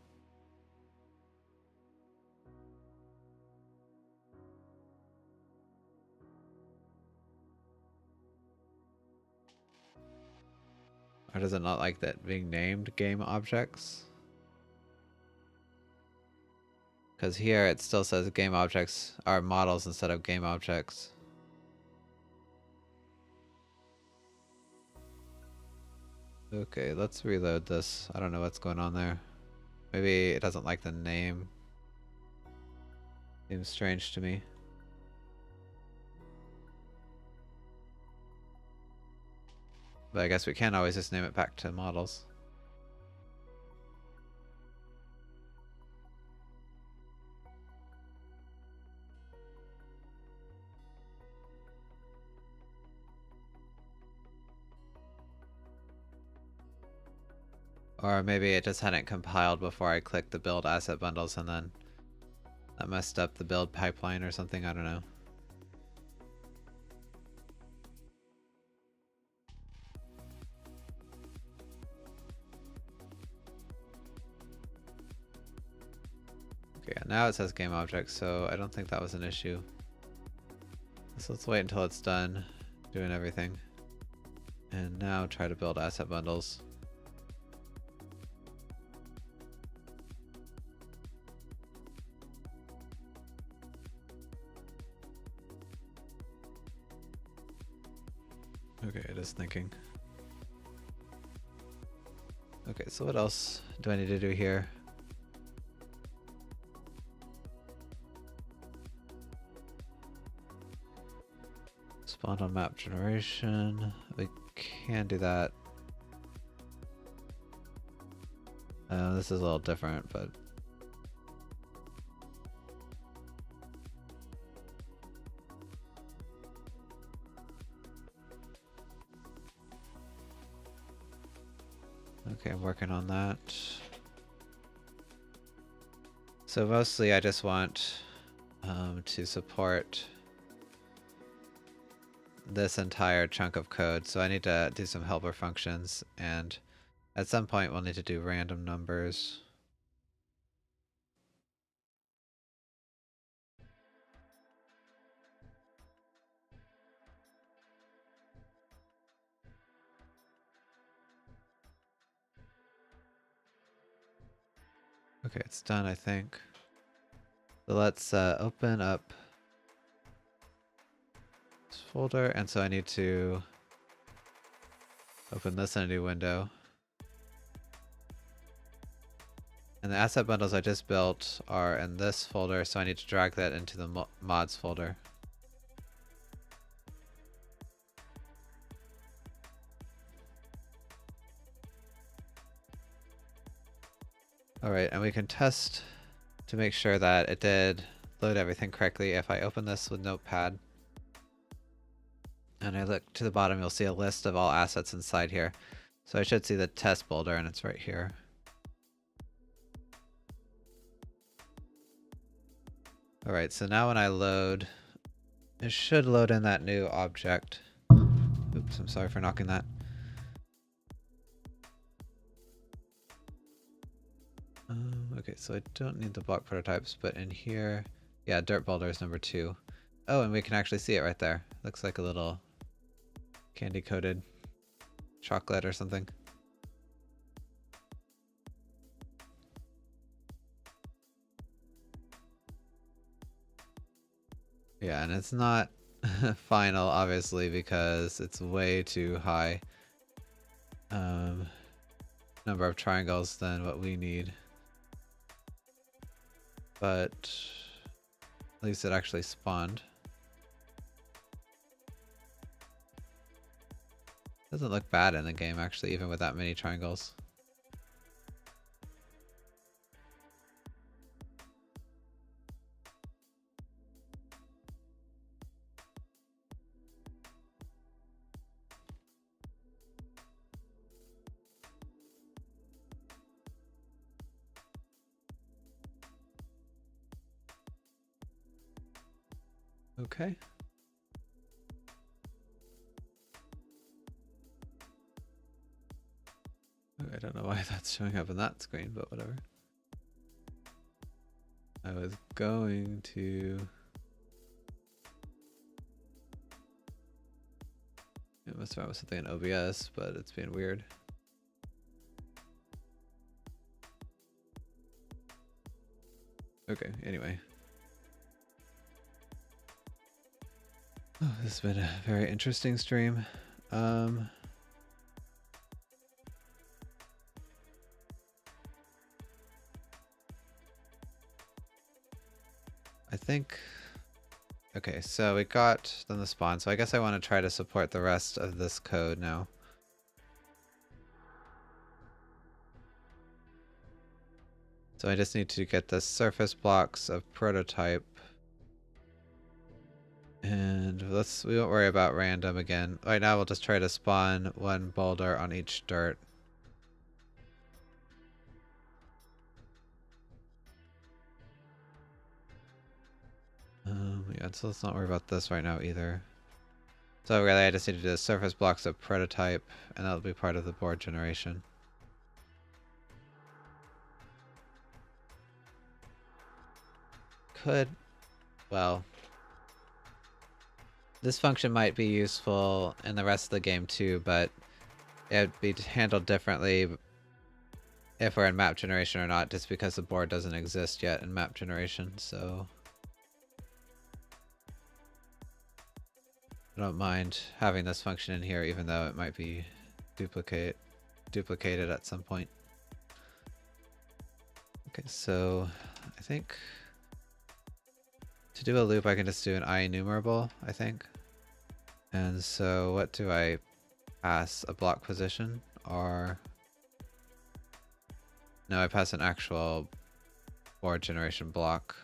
Or does it not like that being named game objects? Because here it still says game objects are models instead of game objects. Okay, let's reload this. I don't know what's going on there. Maybe it doesn't like the name. Seems strange to me. But I guess we can always just name it back to models. Or maybe it just hadn't compiled before I clicked the build asset bundles and then that messed up the build pipeline or something, I don't know. Okay, now it says game objects, so I don't think that was an issue. So let's wait until it's done doing everything. And now try to build asset bundles. Okay, it is thinking. Okay, so what else do I need to do here? Spawn on map generation. We can do that. This is a little different, but Okay, I'm working on that. So mostly I just want to support this entire chunk of code. So I need to do some helper functions, and at some point we'll need to do random numbers. Okay, it's done, I think. So let's open up this folder, and so I need to open this in a new window. And the asset bundles I just built are in this folder, so I need to drag that into the mods folder. Alright, and we can test to make sure that it did load everything correctly. If I open this with Notepad and I look to the bottom, you'll see a list of all assets inside here. So I should see the test folder, and it's right here. Alright, so now when I load, it should load in that new object. Oops, I'm sorry for knocking that. Okay, so I don't need the block prototypes, but in here, yeah, dirt boulder is number 2. Oh, and we can actually see it right there. Looks like a little candy-coated chocolate or something. Yeah, and it's not final, obviously, because it's way too high number of triangles than what we need. But at least it actually spawned. Doesn't look bad in the game, actually, even with that many triangles. Okay. I don't know why that's showing up on that screen, but whatever. I was going to... It must have been something in OBS, but it's being weird. Okay, anyway. Oh, this has been a very interesting stream. I think... Okay, so we got then the spawn, so I guess I want to try to support the rest of this code now. So I just need to get the surface blocks of prototype. And we won't worry about random again. Right now we'll just try to spawn one boulder on each dirt. Yeah, so let's not worry about this right now either. So really I just need to do the surface blocks of prototype, and that'll be part of the board generation. Well, this function might be useful in the rest of the game too, but it would be handled differently if we're in map generation or not, just because the board doesn't exist yet in map generation, so I don't mind having this function in here, even though it might be duplicated at some point. Okay, so I think to do a loop I can just do an IEnumerable, I think. And so what do I pass? A block position? Or... No, I pass an actual board generation block.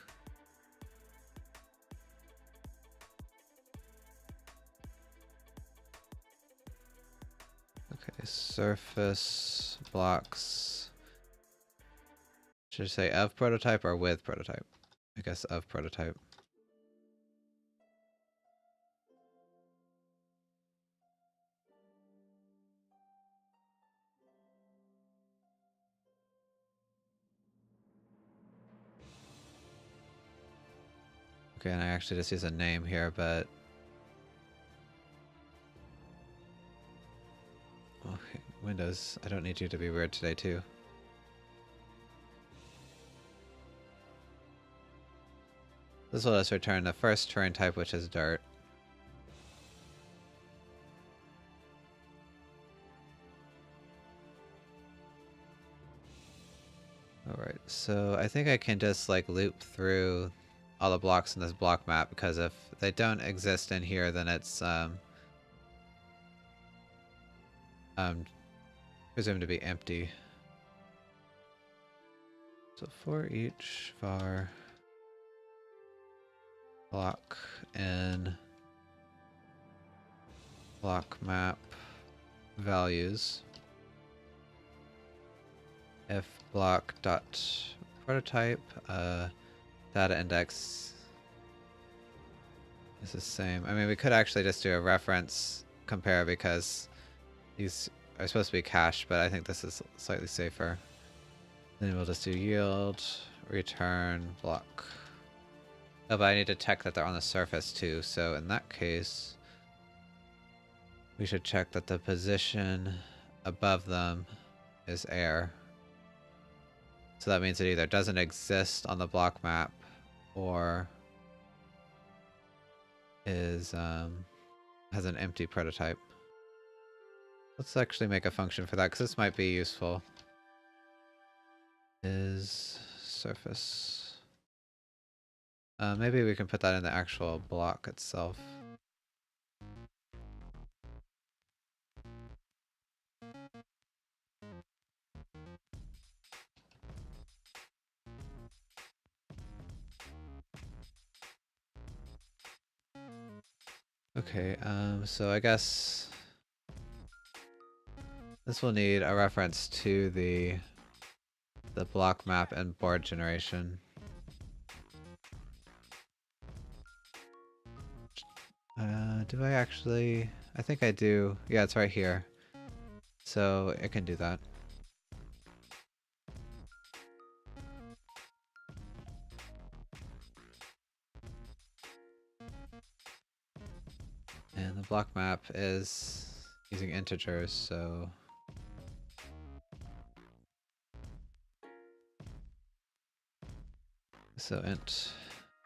Okay, surface blocks. Should I say of prototype or with prototype? I guess of prototype. Okay, and I actually just use a name here, but... Okay, Windows, I don't need you to be weird today too. This will just return the first terrain type, which is dirt. Alright, so I think I can just like loop through all the blocks in this block map, because if they don't exist in here, then it's presumed to be empty. So for each var block in block map values, if block dot prototype data index is the same. I mean, we could actually just do a reference compare because these are supposed to be cached, but I think this is slightly safer. Then we'll just do yield return block. Oh, but I need to check that they're on the surface too, so in that case we should check that the position above them is air. So that means it either doesn't exist on the block map or is has an empty prototype. Let's actually make a function for that because this might be useful. Is surface. Maybe we can put that in the actual block itself. Okay, so I guess this will need a reference to the block map and board generation. Do I actually? I think I do. Yeah, it's right here. So it can do that. And the block map is using integers, so... So int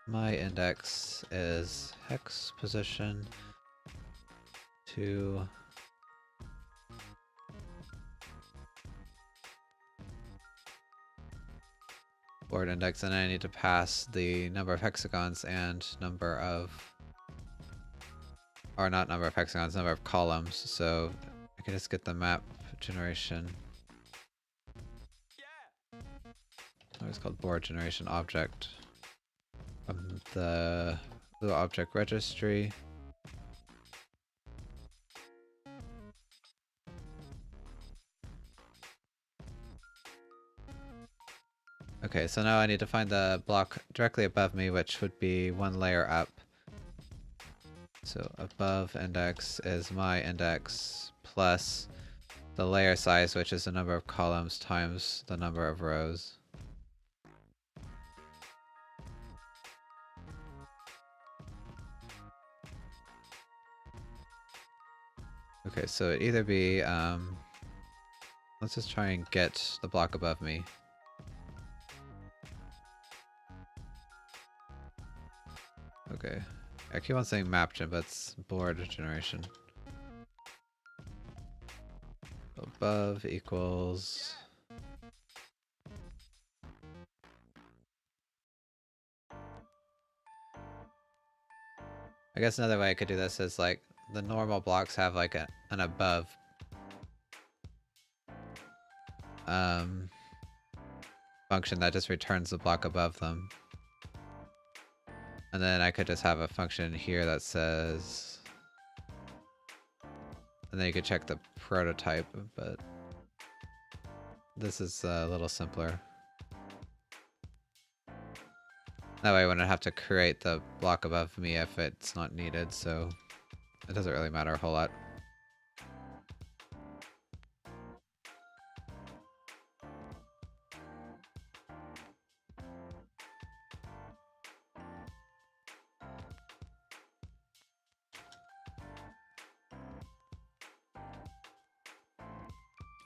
my index is hex position to board index, and I need to pass the number of hexagons and number of, or not number of hexagons, number of columns, so I can just get the map generation. Oh, it's called board generation object from the little object registry. Okay, so now I need to find the block directly above me, which would be one layer up. So above index is my index plus the layer size, which is the number of columns times the number of rows. Okay, so it'd either be, let's just try and get the block above me. Okay, I keep on saying map gen, but it's board generation. Above equals... I guess another way I could do this is like, the normal blocks have like an above function that just returns the block above them. And then I could just have a function here that says... And then you could check the prototype, but... this is a little simpler. That way I wouldn't have to create the block above me if it's not needed, so it doesn't really matter a whole lot.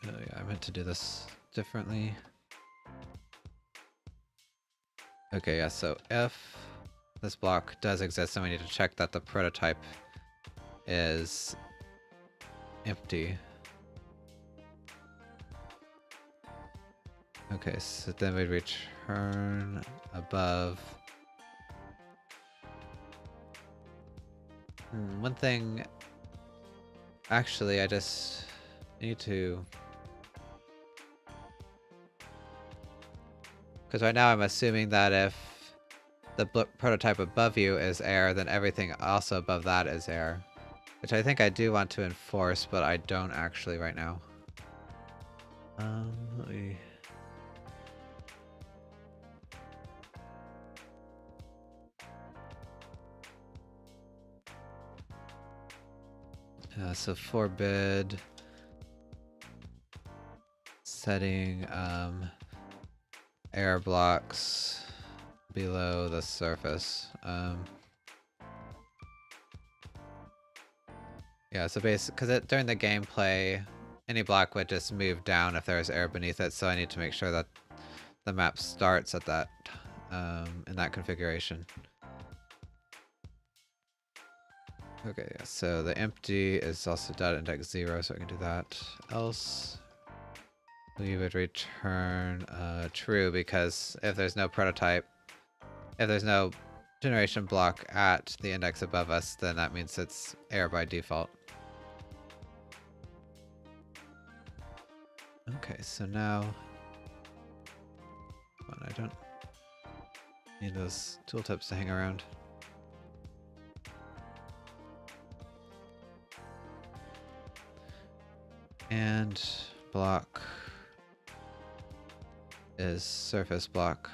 Oh yeah, I meant to do this differently. Okay, yeah, so if this block does exist, then we need to check that the prototype is empty. Okay, so then we'd return above. One thing... Actually, I just need to... Because right now I'm assuming that if the prototype above you is air, then everything also above that is air. Which I think I do want to enforce, but I don't actually right now. Let me... so forbid... Setting, air blocks below the surface. Yeah, so basically, because during the gameplay, any block would just move down if there's air beneath it, so I need to make sure that the map starts at that, in that configuration. Okay, yeah, so the empty is also data index 0, so I can do that. Else, we would return true, because if there's no prototype, if there's no generation block at the index above us, then that means it's air by default. Okay, so now... Come on, I don't need those tooltips to hang around. And block is surface block.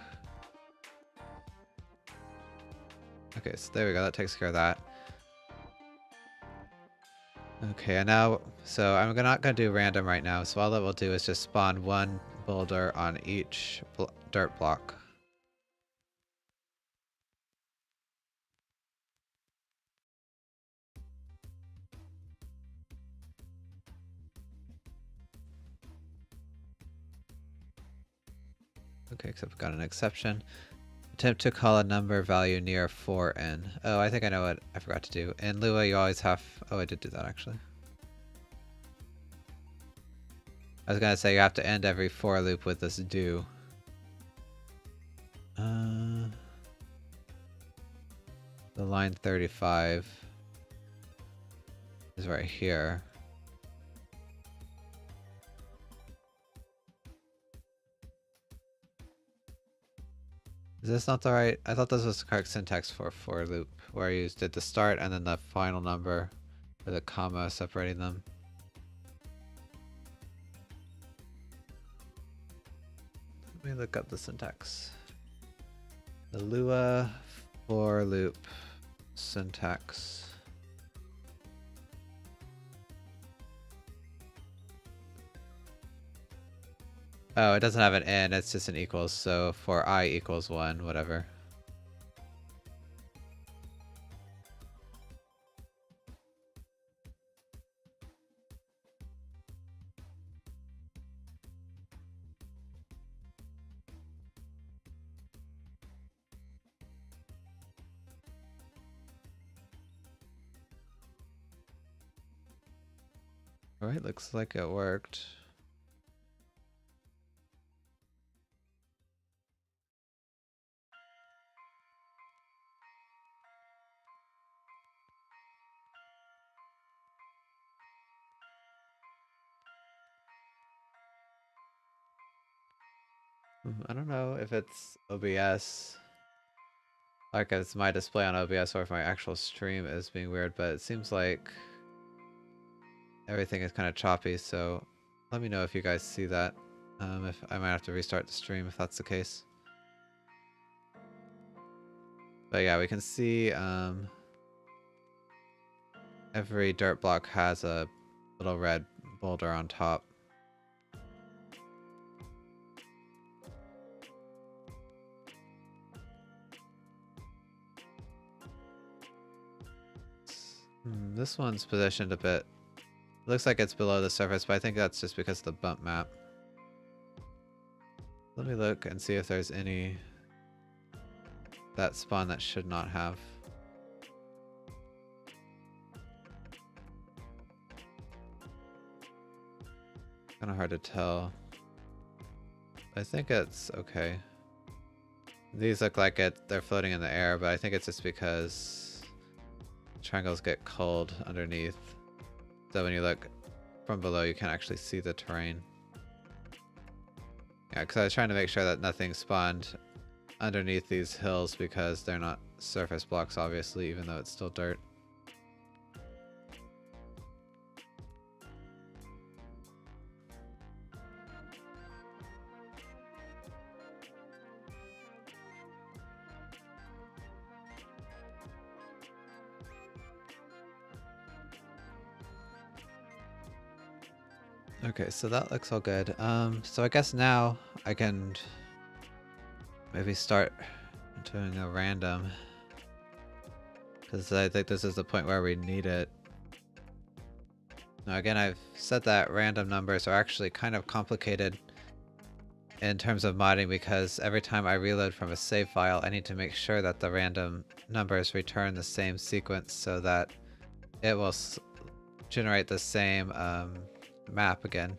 Okay, so there we go, that takes care of that. Okay, and now, so I'm not going to do random right now, so all that we'll do is just spawn one boulder on each dirt block. Okay, except we've got an exception. Attempt to call a number value near 4n. Oh, I think I know what I forgot to do. In Lua, you always have... Oh, I did do that, actually. I was gonna say you have to end every for loop with this do. The line 35 is right here. Is this not the right? I thought this was the correct syntax for loop, where you did the start and then the final number with a comma separating them. Let me look up the syntax. The Lua for loop syntax. Oh, it doesn't have an n, it's just an equals, so for I equals 1, whatever. Alright, looks like it worked. I don't know if it's OBS, like it's my display on OBS, or if my actual stream is being weird, but it seems like everything is kind of choppy, so let me know if you guys see that. If I might have to restart the stream if that's the case. But yeah, we can see every dirt block has a little red boulder on top. This one's positioned a bit. Looks like it's below the surface, but I think that's just because of the bump map. Let me look and see if there's any that spawn that should not have. Kind of hard to tell. I think it's okay. These look like they're floating in the air, but I think it's just because triangles get cold underneath. So when you look from below, you can't actually see the terrain. Yeah, because I was trying to make sure that nothing spawned underneath these hills because they're not surface blocks, obviously, even though it's still dirt. Okay, so that looks all good. So I guess now I can maybe start doing a random, because I think this is the point where we need it. Now again, I've said that random numbers are actually kind of complicated in terms of modding, because every time I reload from a save file, I need to make sure that the random numbers return the same sequence so that it will generate the same map again.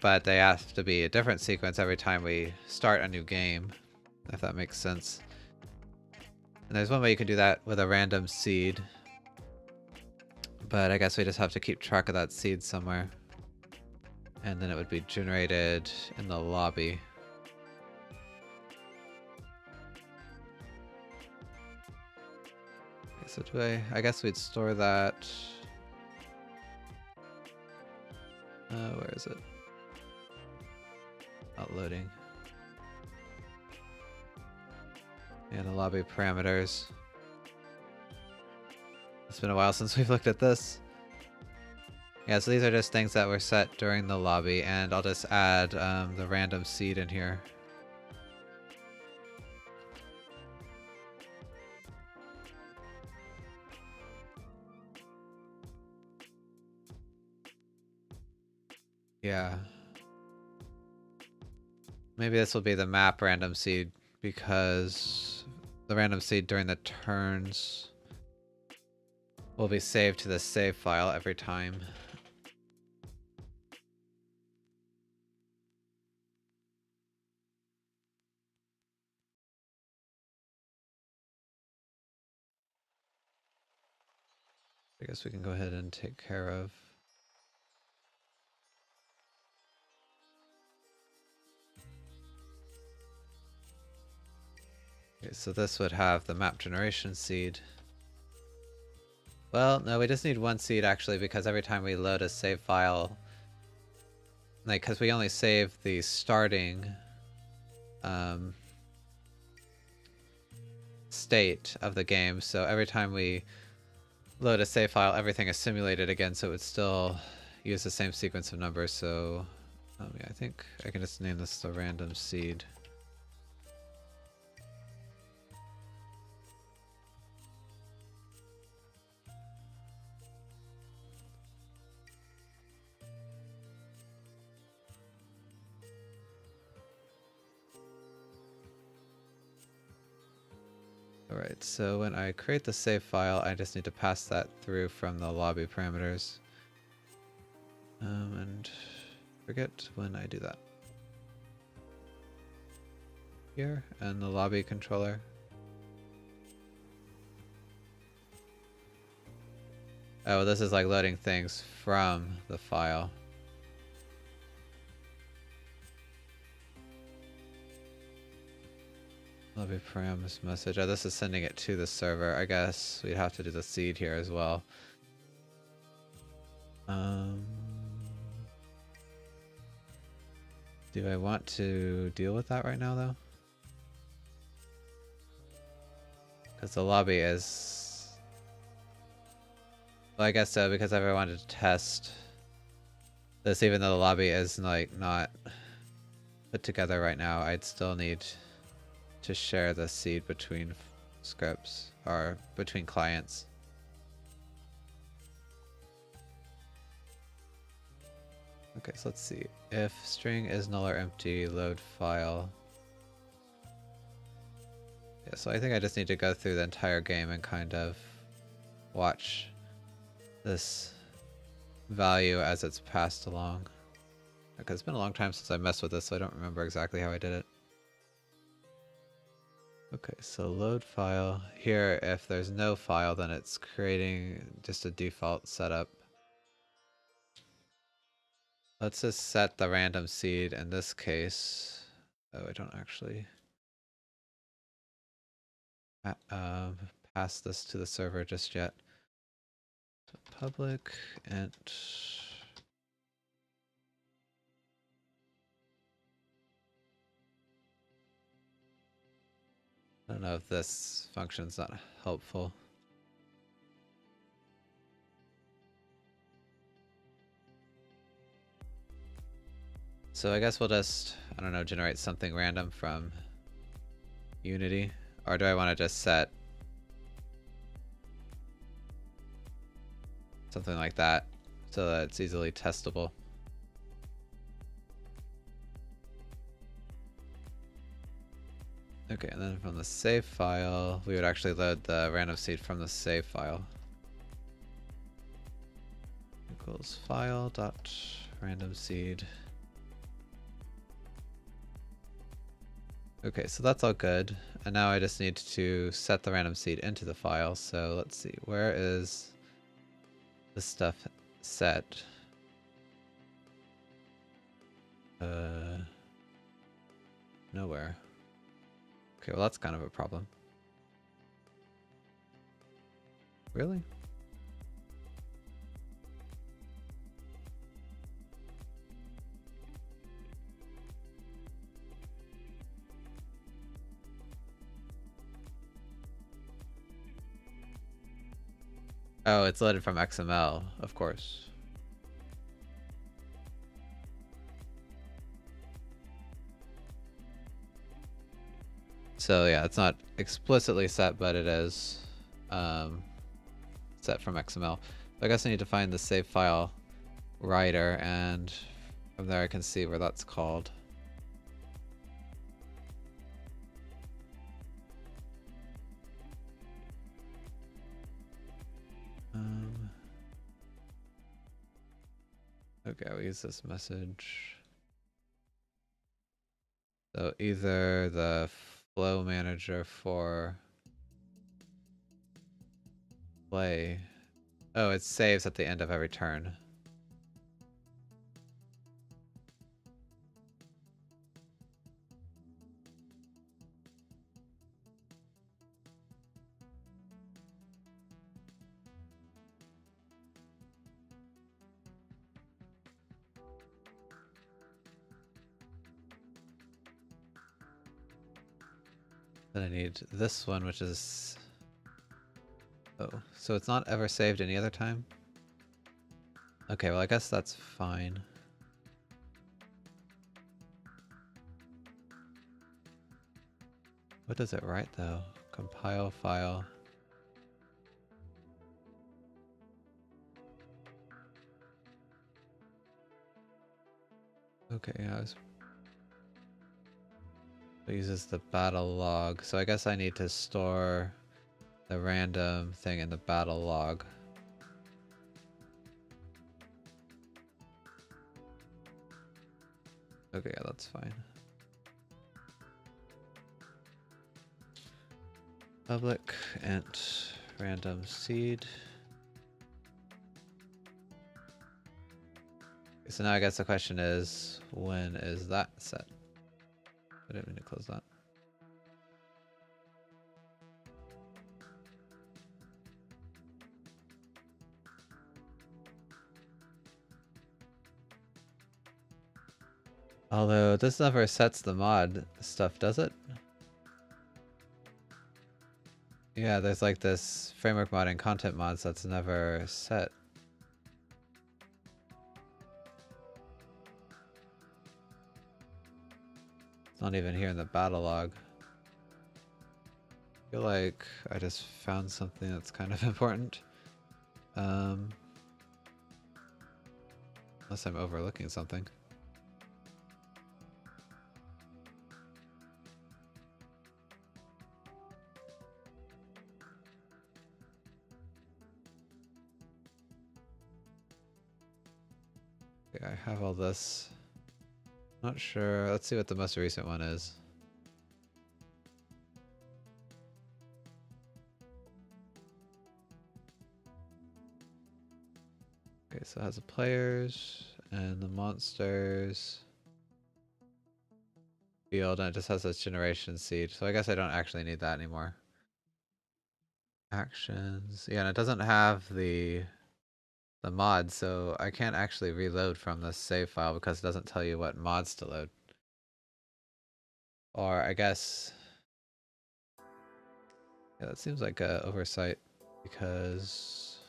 But they have to be a different sequence every time we start a new game, if that makes sense. And there's one way you can do that with a random seed, but I guess we just have to keep track of that seed somewhere. And then it would be generated in the lobby. Okay, so I guess we'd store that. Where is it? Not loading. And the lobby parameters. It's been a while since we've looked at this. Yeah, so these are just things that were set during the lobby, and I'll just add the random seed in here. Yeah. Maybe this will be the map random seed, because the random seed during the turns will be saved to the save file every time. I guess we can go ahead and take care of. Okay, so this would have the map generation seed. Well, no, we just need one seed actually, because every time we load a save file, like, because we only save the starting state of the game, so every time we load a save file, everything is simulated again, so it would still use the same sequence of numbers. So yeah, I think I can just name this the random seed. Alright, so when I create the save file, I just need to pass that through from the lobby parameters. And forget when I do that. Here, and the lobby controller. Oh, this is like loading things from the file. Lobby params message. Oh, this is sending it to the server. I guess we'd have to do the seed here as well. Do I want to deal with that right now, though? Because the lobby is... Well, I guess so, because I wanted to test this, even though the lobby is, like, not put together right now, I'd still need to share the seed between scripts, or between clients. Okay, so let's see. If string is null or empty, load file. Yeah, so I think I just need to go through the entire game and kind of watch this value as it's passed along. Okay, it's been a long time since I messed with this, so I don't remember exactly how I did it. Okay, so load file. Here, if there's no file, then it's creating just a default setup. Let's just set the random seed in this case. Oh, I don't actually pass this to the server just yet. So public int. I don't know if this function's not helpful. So I guess we'll just, I don't know, generate something random from Unity. Or do I want to just set something like that so that it's easily testable? Okay, and then from the save file, we would actually load the random seed from the save file. Equals file dot random seed. Okay, so that's all good. And now I just need to set the random seed into the file. So let's see, where is this stuff set? Nowhere. Okay, well that's kind of a problem. Really? Oh, it's loaded from XML, of course. So yeah, it's not explicitly set, but it is set from XML. So I guess I need to find the save file writer, and from there I can see where that's called. Okay, I'll use this message. So either the flow manager for play. Oh, it saves at the end of every turn. Then I need this one, which is... Oh, so it's not ever saved any other time? Okay, well I guess that's fine. What does it write though? Compile file. Okay, yeah, it uses the battle log. So I guess I need to store the random thing in the battle log. Okay, yeah, that's fine. Public int random seed. So now I guess the question is, when is that set? I didn't mean to close that. Although this never sets the mod stuff, does it? Yeah, there's like this framework mod and content mods that's never set. It's not even here in the battle log. I feel like I just found something that's kind of important. Unless I'm overlooking something. Okay, I have all this. Not sure. Let's see what the most recent one is. Okay, so it has the players and the monsters field, and it just has this generation seed. So I guess I don't actually need that anymore. Actions. Yeah, and it doesn't have the mod, so I can't actually reload from this save file because it doesn't tell you what mods to load. Or I guess... Yeah, that seems like an oversight because...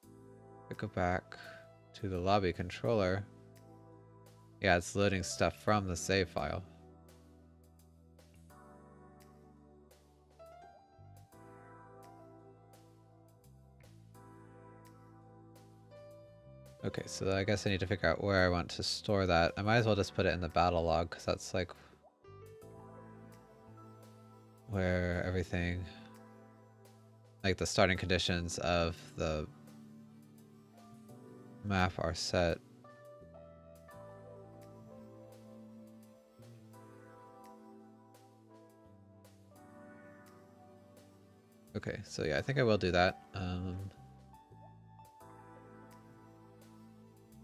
If I go back to the lobby controller, yeah, it's loading stuff from the save file. Okay, so I guess I need to figure out where I want to store that. I might as well just put it in the battle log, because that's like where everything, like the starting conditions of the map are set. Okay, so yeah, I think I will do that.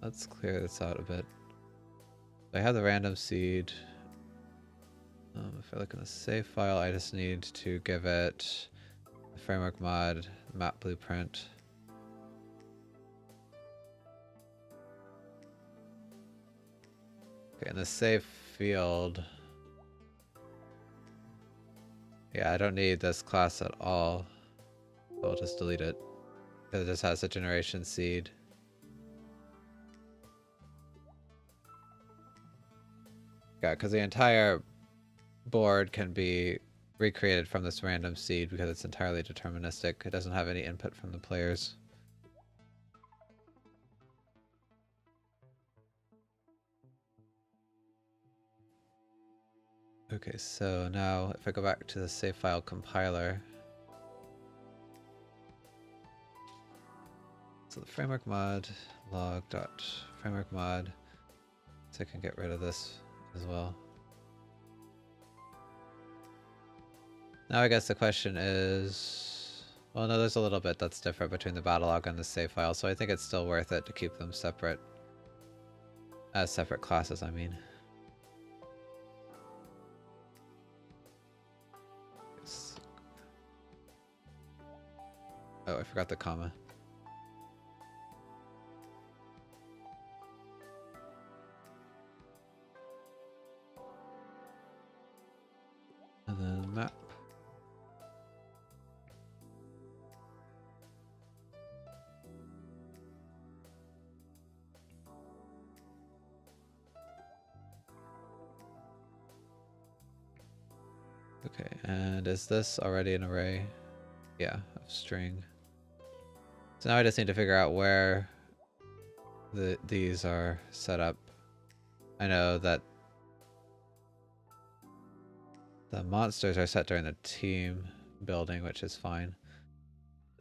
Let's clear this out a bit. I have the random seed. If I look in the save file, I just need to give it the framework mod, map blueprint. Okay, in the save field, yeah, I don't need this class at all. I'll just delete it because it just has a generation seed. Yeah, because the entire board can be recreated from this random seed because it's entirely deterministic. It doesn't have any input from the players. Okay, so now if I go back to the save file compiler, so the framework mod log.framework mod, so I can get rid of this as well. Now I guess the question is, well, no, there's a little bit that's different between the battle log and the save file, so I think it's still worth it to keep them separate, as separate classes, I mean. Oh, I forgot the comma. And then map. Okay, and is this already an array? Yeah, of string. So now I just need to figure out where these are set up. I know that the monsters are set during the team building, which is fine.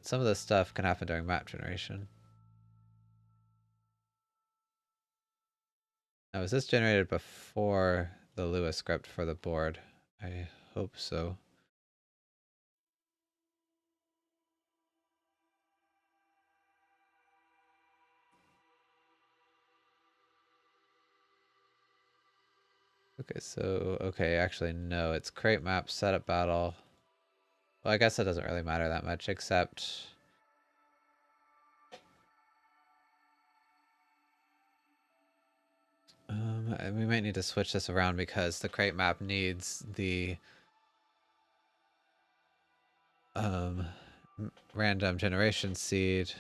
Some of this stuff can happen during map generation. Now, is this generated before the Lua script for the board? I hope so. Okay, so, okay, actually, no, it's create map, setup battle. Well, I guess it doesn't really matter that much, except... We might need to switch this around because the crate map needs the random generation seed,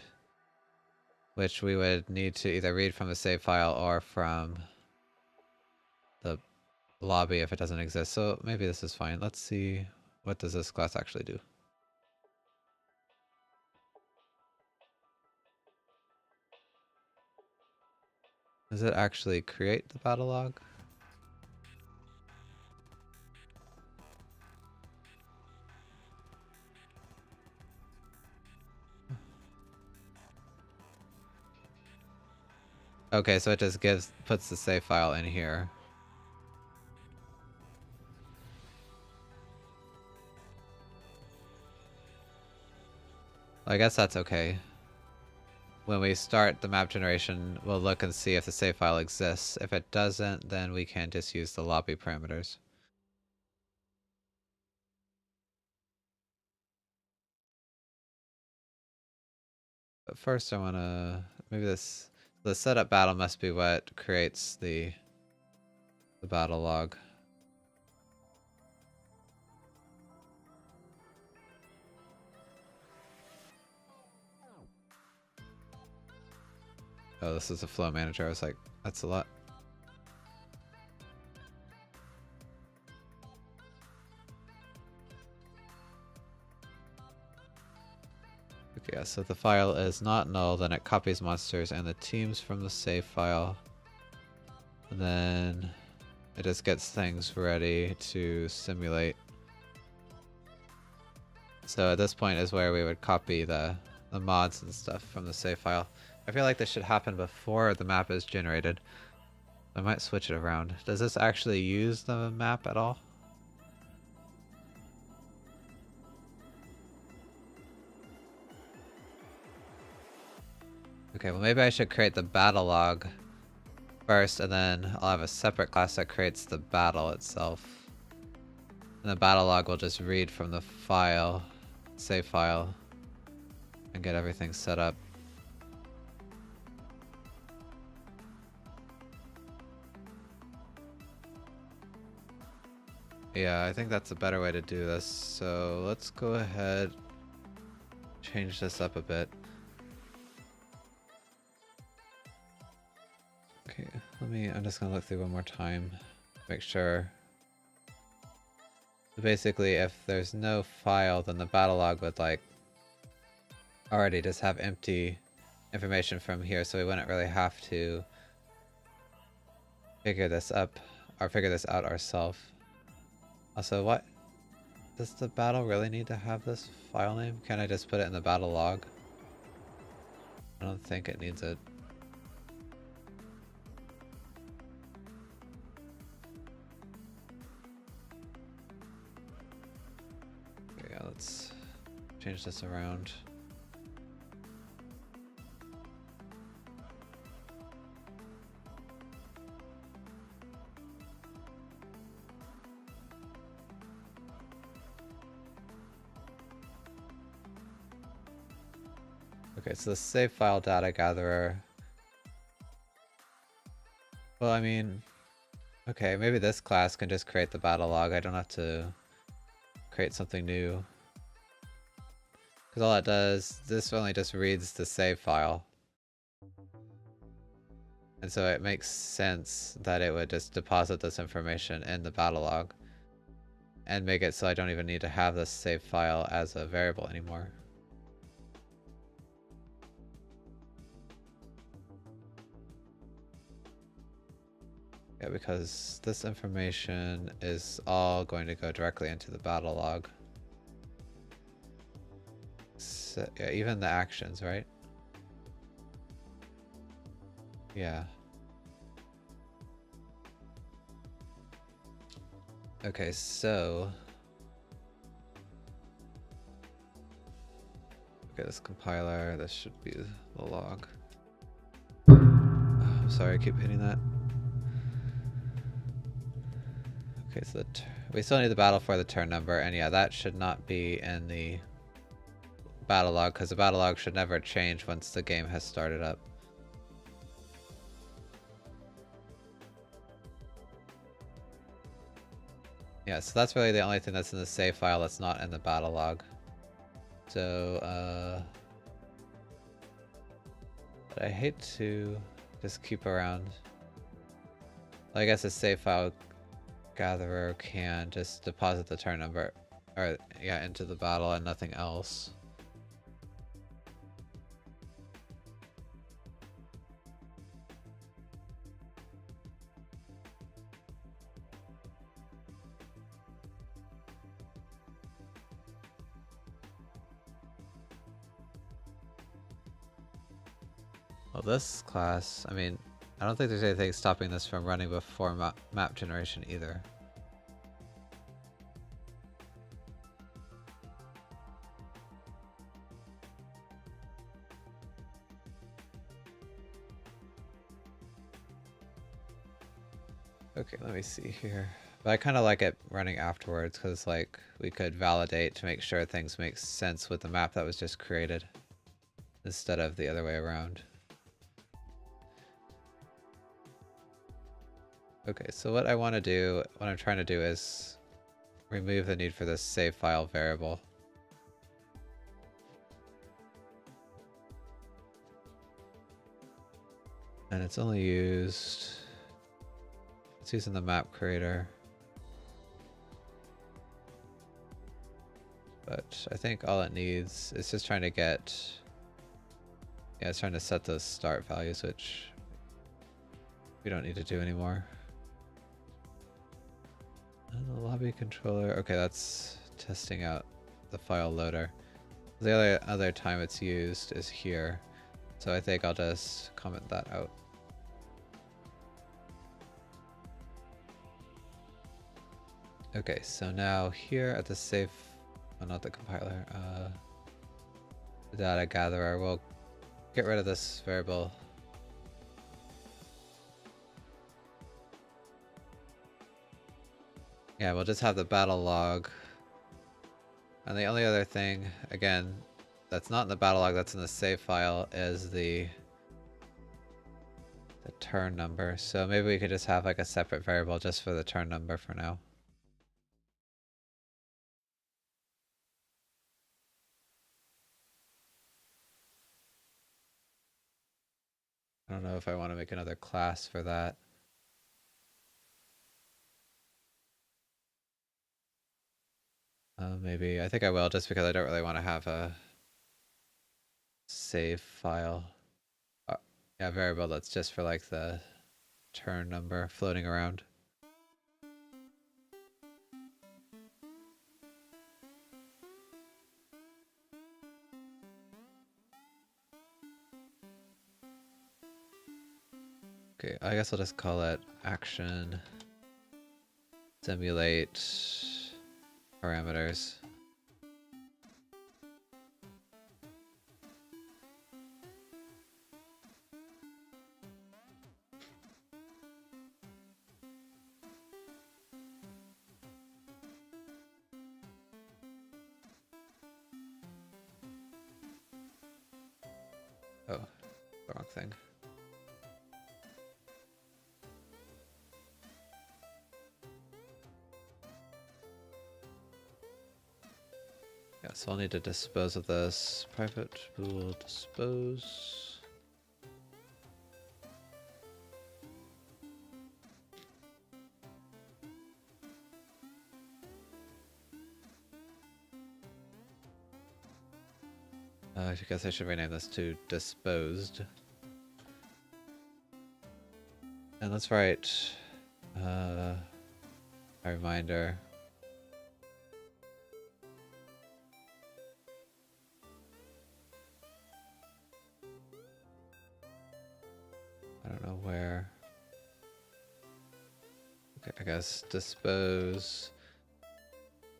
which we would need to either read from the save file or from the lobby if it doesn't exist. So maybe this is fine. Let's see, what does this class actually do? Does it actually create the battle log? Okay, so it just puts the save file in here. I guess that's okay. When we start the map generation, we'll look and see if the save file exists. If it doesn't, then we can just use the lobby parameters. But first I want to... maybe this... the setup battle must be what creates the battle log. Oh, this is a flow manager. I was like, that's a lot. Okay, yeah, so if the file is not null, then it copies monsters and the teams from the save file. And then it just gets things ready to simulate. So at this point is where we would copy the mods and stuff from the save file. I feel like this should happen before the map is generated. I might switch it around. Does this actually use the map at all? Okay, well maybe I should create the battle log first, and then I'll have a separate class that creates the battle itself. And the battle log will just read from the file, save file, and get everything set up. Yeah, I think that's a better way to do this. So let's go ahead, change this up a bit. Okay, I'm just gonna look through one more time, make sure. So basically, if there's no file, then the battle log would like already just have empty information from here, so we wouldn't really have to figure this up or figure this out ourselves. Also, what? Does the battle really need to have this file name? Can I just put it in the battle log? I don't think it needs it. Okay, yeah, let's change this around. Okay, so the save file data gatherer. Well, I mean, okay, maybe this class can just create the battle log. I don't have to create something new. Because all it does, this only just reads the save file. And so it makes sense that it would just deposit this information in the battle log. And make it so I don't even need to have this save file as a variable anymore. Yeah, because this information is all going to go directly into the battle log. So, yeah, even the actions, right? Yeah. Okay, so... okay, this compiler, this should be the log. Oh, I'm sorry, I keep hitting that. Okay, so we still need the battle for the turn number, and yeah, that should not be in the battle log, because the battle log should never change once the game has started up. Yeah, so that's really the only thing that's in the save file that's not in the battle log. So, but I hate to just keep around. Well, I guess a save file gatherer can just deposit the turn number, or yeah, into the battle and nothing else. Well, this class, I mean, I don't think there's anything stopping this from running before map generation either. Okay, let me see here. But I kind of like it running afterwards because, like, we could validate to make sure things make sense with the map that was just created instead of the other way around. Okay, so what I want to do, what I'm trying to do is remove the need for this save file variable. And it's only used, it's using the map creator. But I think all it needs is just trying to get, yeah, it's trying to set those start values, which we don't need to do anymore. And the lobby controller, okay, that's testing out the file loader. The other time it's used is here. So I think I'll just comment that out. Okay, so now here at the save, well, not the compiler, the data gatherer, we'll get rid of this variable. Yeah, we'll just have the battle log. And the only other thing, again, that's not in the battle log, that's in the save file, is the turn number. So maybe we could just have like a separate variable just for the turn number for now. I don't know if I want to make another class for that. Maybe. I think I will, just because I don't really want to have a save file. Yeah, variable that's just for like the turn number floating around. Okay, I guess I'll just call it action simulate parameters. Oh, the wrong thing. Yeah, so I'll need to dispose of this. Private bool dispose. I guess I should rename this to disposed. And let's write a reminder. I don't know where. Okay, I guess dispose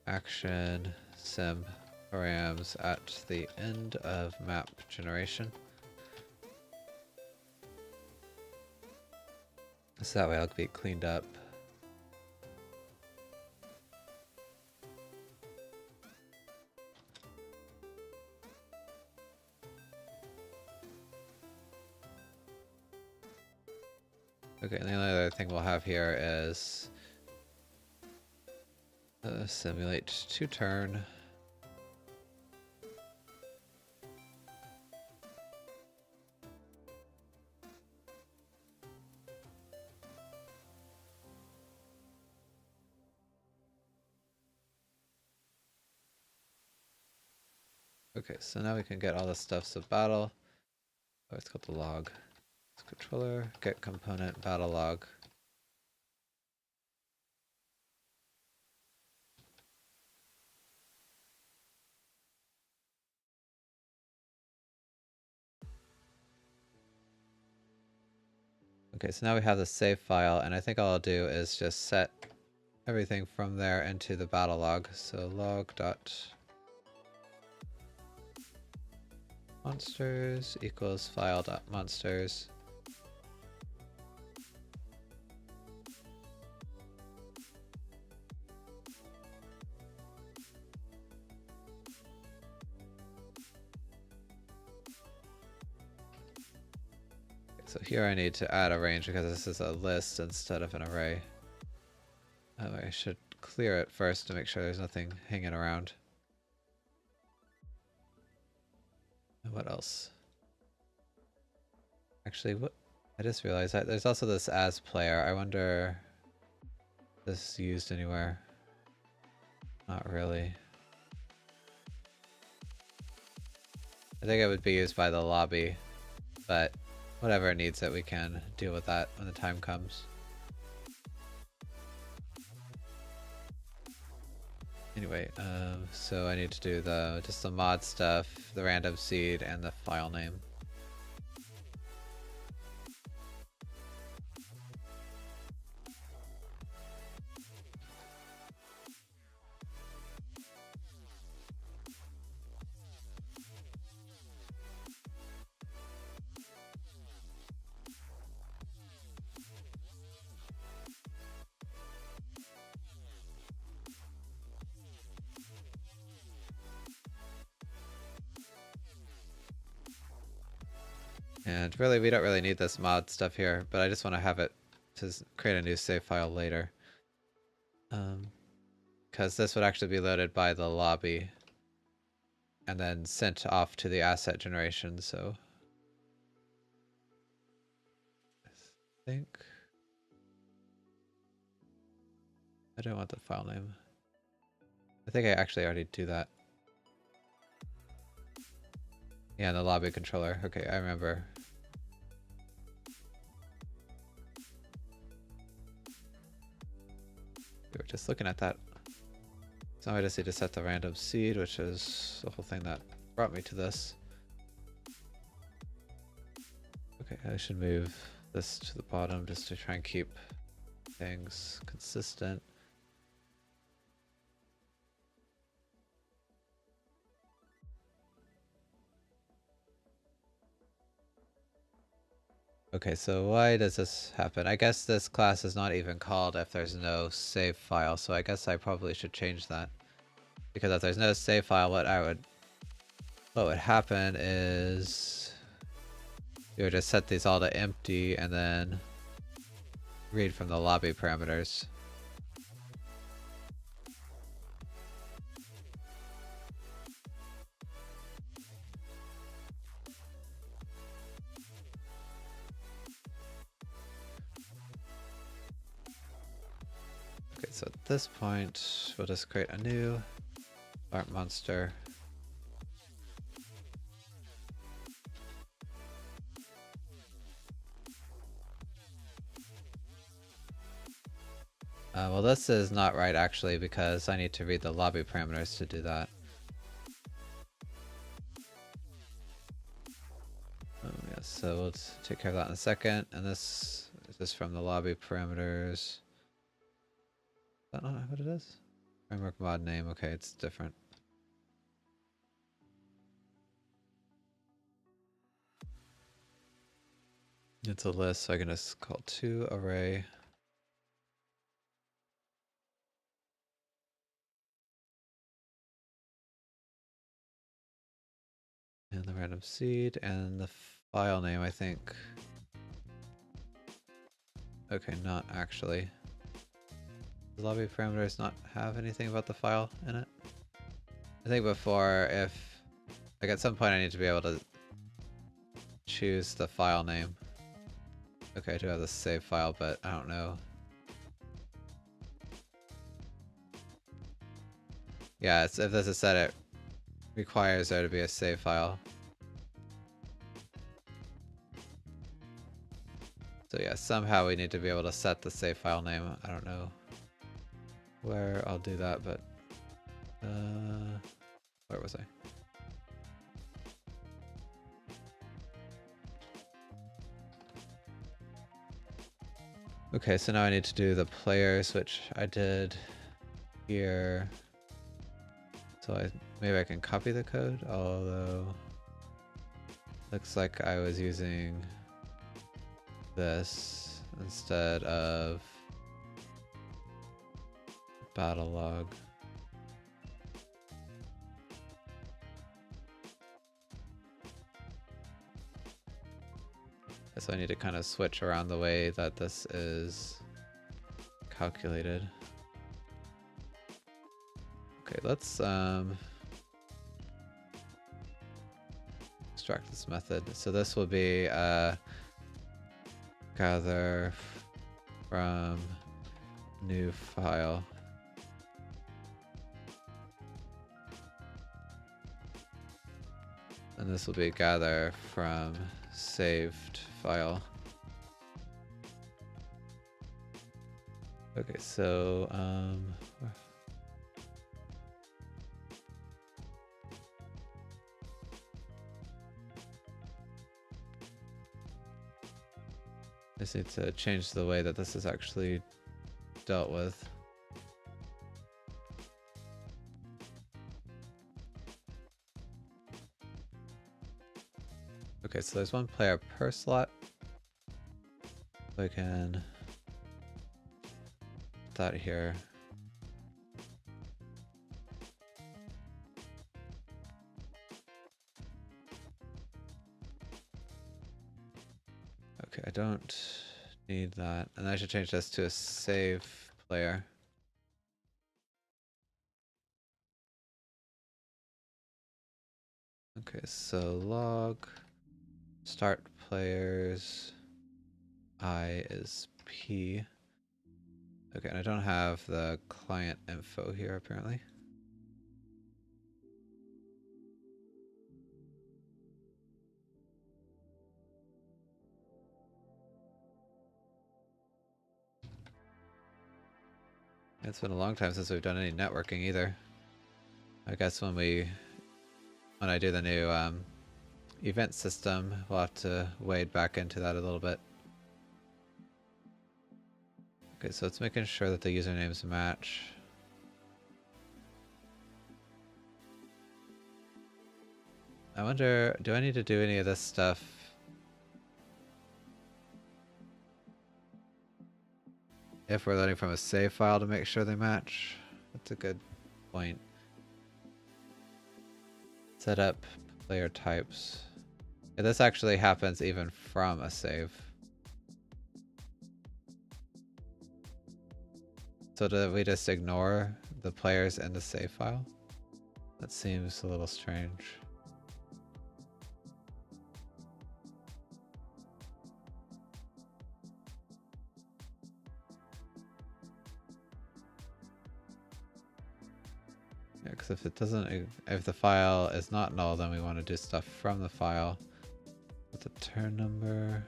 action sim params at the end of map generation. So that way I'll be cleaned up. Okay, and the only other thing we'll have here is Simulate 2-turn. Okay, so now we can get all the stuffs of battle. Oh, it's called the log. It's controller, get component, battle log. Okay, so now we have the save file, and I think all I'll do is just set everything from there into the battle log. So log dot monsters equals file dot monsters. So here I need to add a range because this is a list instead of an array. I should clear it first to make sure there's nothing hanging around. And what else? Actually, what? I just realized that there's also this as player. I wonder if this is used anywhere. Not really. I think it would be used by the lobby, but whatever it needs it, we can deal with that when the time comes. Anyway, so I need to do just the mod stuff, the random seed, and the file name. And really, we don't really need this mod stuff here, but I just want to have it to create a new save file later. Because this would actually be loaded by the lobby and then sent off to the asset generation, so I think I don't want the file name. I think I actually already do that. Yeah, the lobby controller. Okay, I remember. We were just looking at that. So now I just need to set the random seed, which is the whole thing that brought me to this. Okay, I should move this to the bottom just to try and keep things consistent. Okay, so why does this happen? I guess this class is not even called if there's no save file, so I guess I probably should change that. Because if there's no save file, what would happen is you would just set these all to empty and then read from the lobby parameters. Okay, so at this point, we'll just create a new art monster. Well, this is not right actually because I need to read the lobby parameters to do that. Yeah, so we'll take care of that in a second. And this is just from the lobby parameters. Is that not what it is? Framework mod name. Okay, it's different. It's a list, so I can just call to array. And the random seed and the file name, I think. Okay, not actually. Does lobby parameters not have anything about the file in it? I think before, if like at some point I need to be able to choose the file name. Okay, I do have the save file, but I don't know. Yeah, if this is set, it requires there to be a save file. So yeah, somehow we need to be able to set the save file name. I don't know where I'll do that, but where was I? Okay, so now I need to do the players, which I did here. So maybe I can copy the code, although looks like I was using this instead of battle log. So I need to kind of switch around the way that this is calculated. Okay, let's extract this method. So this will be gather from new file. And this will be gather from saved file. Okay, so I just need to change the way that this is actually dealt with. Okay, so there's one player per slot. So I can put that here. Okay, I don't need that. And I should change this to a save player. Okay, so log start players I is P. Okay, and I don't have the client info here apparently. It's been a long time since we've done any networking either. I guess when I do the new event system, we'll have to wade back into that a little bit. Okay, so it's making sure that the usernames match. I wonder, do I need to do any of this stuff? If we're loading from a save file to make sure they match? That's a good point. Set up player types. Yeah, this actually happens even from a save. So do we just ignore the players in the save file? That seems a little strange. Yeah, because if it doesn't, if the file is not null, then we want to do stuff from the file. With the turn number.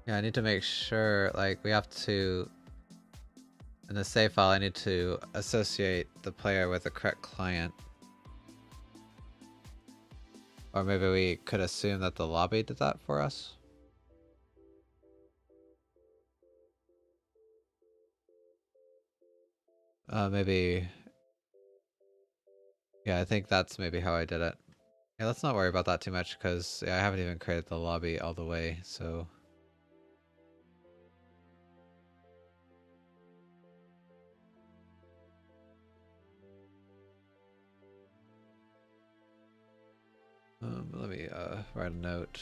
Yeah, I need to make sure, like, we have to, in the save file, I need to associate the player with the correct client. Or maybe we could assume that the lobby did that for us. Maybe, yeah, I think that's maybe how I did it. Yeah, let's not worry about that too much, because yeah, I haven't even created the lobby all the way, so... write a note.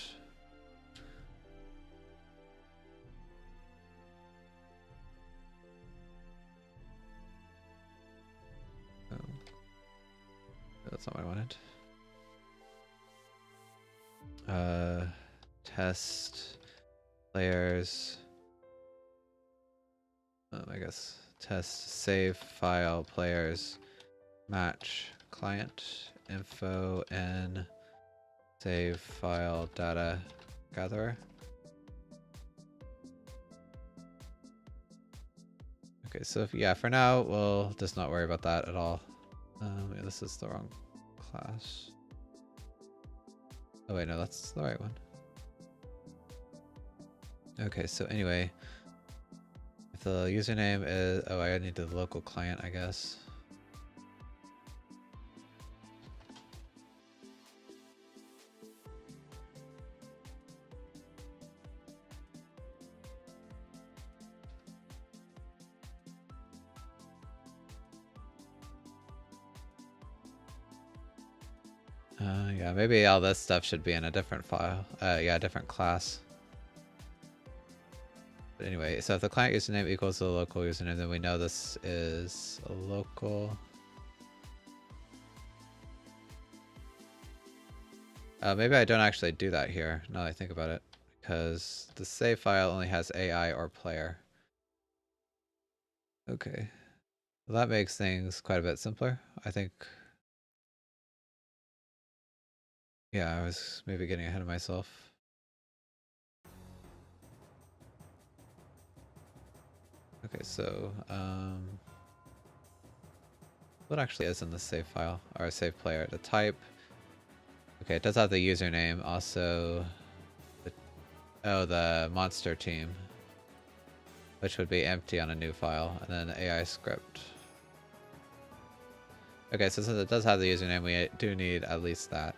Oh. That's not what I wanted. Test players. I guess test save file players match client info and save file data gatherer. Okay, so yeah, for now we'll just not worry about that at all. Yeah, this is the wrong class. Oh wait, no, that's the right one. Okay, so anyway, if the username is, oh, I need the local client, I guess. Yeah, maybe all this stuff should be in a different file. Yeah, a different class. But anyway, so if the client username equals the local username, then we know this is a local. Maybe I don't actually do that here, now that I think about it, because the save file only has AI or player. Okay, well, that makes things quite a bit simpler, I think. Yeah, I was maybe getting ahead of myself. Okay, so what actually is in the save file or save player? The type. Okay, it does have the username. Also, the monster team, which would be empty on a new file, and then the AI script. Okay, so since it does have the username, we do need at least that.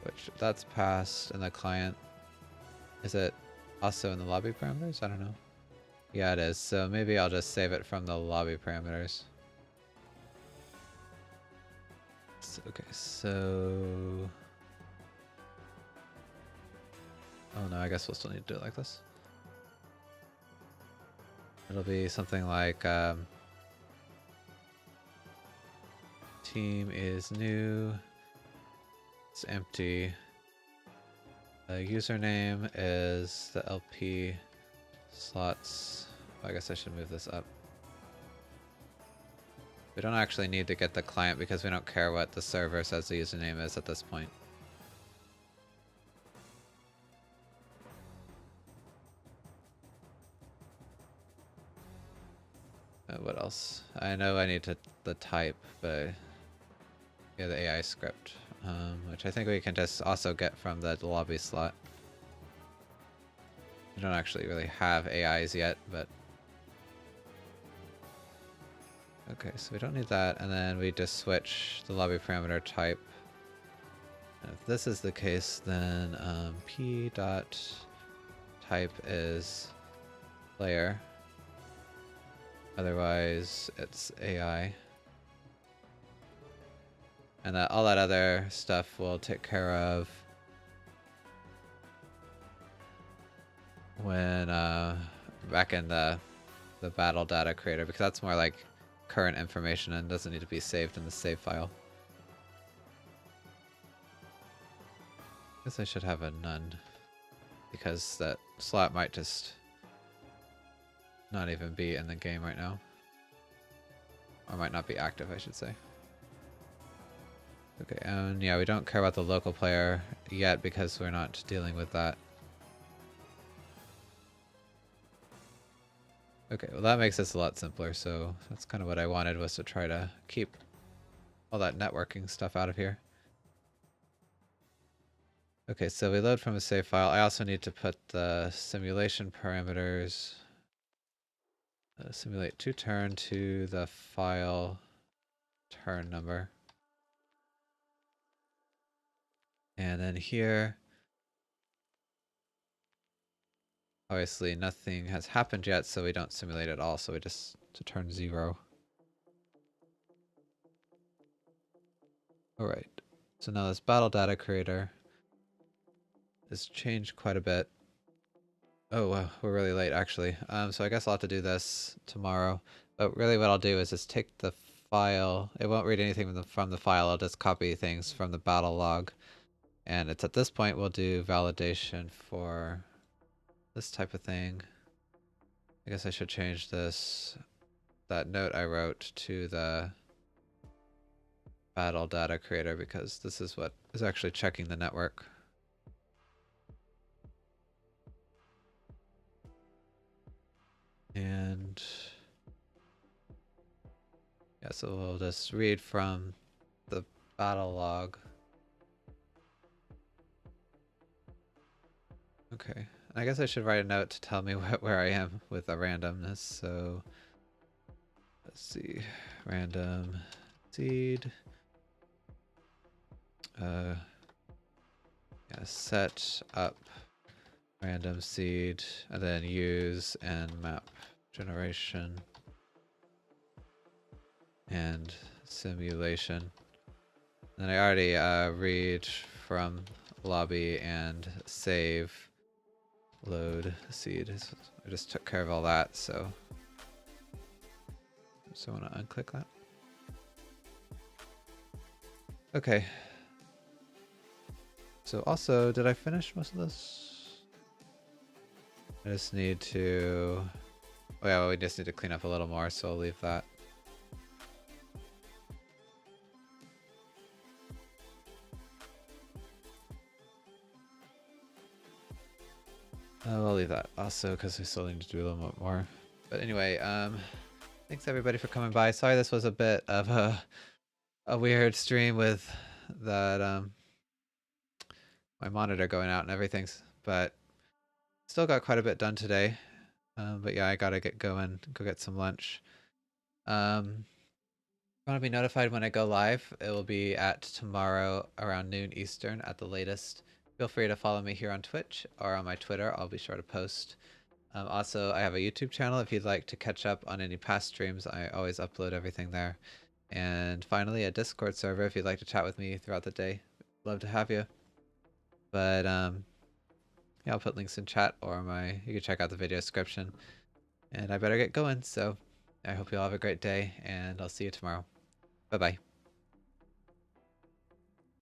Which that's passed in the client. Is it also in the lobby parameters? I don't know. Yeah, it is. So maybe I'll just save it from the lobby parameters. Okay, so... Oh no, I guess we'll still need to do it like this. It'll be something like team is new. It's empty. The username is the LP slots. I guess I should move this up. We don't actually need to get the client because we don't care what the server says the username is at this point. What else? I know I need the type, but yeah, the AI script, which I think we can just also get from the lobby slot. We don't actually really have AIs yet, but okay, so we don't need that, and then we just switch the lobby parameter type. And if this is the case, then p dot type is player. Otherwise, it's AI. And all that other stuff we'll take care of when back in the battle data creator, because that's more like current information and doesn't need to be saved in the save file. I guess I should have a none, because that slot might just not even be in the game right now. Or might not be active, I should say. Okay, and yeah, we don't care about the local player yet because we're not dealing with that. Okay, well that makes this a lot simpler, so that's kind of what I wanted, was to try to keep all that networking stuff out of here. Okay, so we load from a save file. I also need to put the simulation parameters. Simulate to turn to the file turn number. And then here, obviously nothing has happened yet, so we don't simulate at all, so we just to turn 0. Alright, so now this battle data creator has changed quite a bit. Oh wow, we're really late actually. So I guess I'll have to do this tomorrow. But really what I'll do is just take the file. It won't read anything from the file. I'll just copy things from the battle log. And it's at this point we'll do validation for this type of thing. I guess I should change that note I wrote to the battle data creator because this is what is actually checking the network. And yeah, so we'll just read from the battle log. Okay, I guess I should write a note to tell me where I am with the randomness. So let's see, random seed. Yeah, set up random seed, and then use and map generation and simulation. And I already read from lobby and save load seed. I just took care of all that, so I want to unclick that. Okay. So also, did I finish most of this? I just need to... Oh yeah, well, we just need to clean up a little more, so I'll leave that. I'll leave that also because we still need to do a little bit more. But anyway, thanks everybody for coming by. Sorry this was a bit of a weird stream with that my monitor going out and everything, but still got quite a bit done today. But yeah, I gotta get going, go get some lunch. If you want to be notified when I go live, it will be at tomorrow around noon Eastern at the latest. Feel free to follow me here on Twitch or on my Twitter. I'll be sure to post. Also, I have a YouTube channel if you'd like to catch up on any past streams. I always upload everything there. And finally, a Discord server if you'd like to chat with me throughout the day. Love to have you. But yeah, I'll put links in chat or you can check out the video description. And I better get going, so I hope you all have a great day, and I'll see you tomorrow. Bye-bye.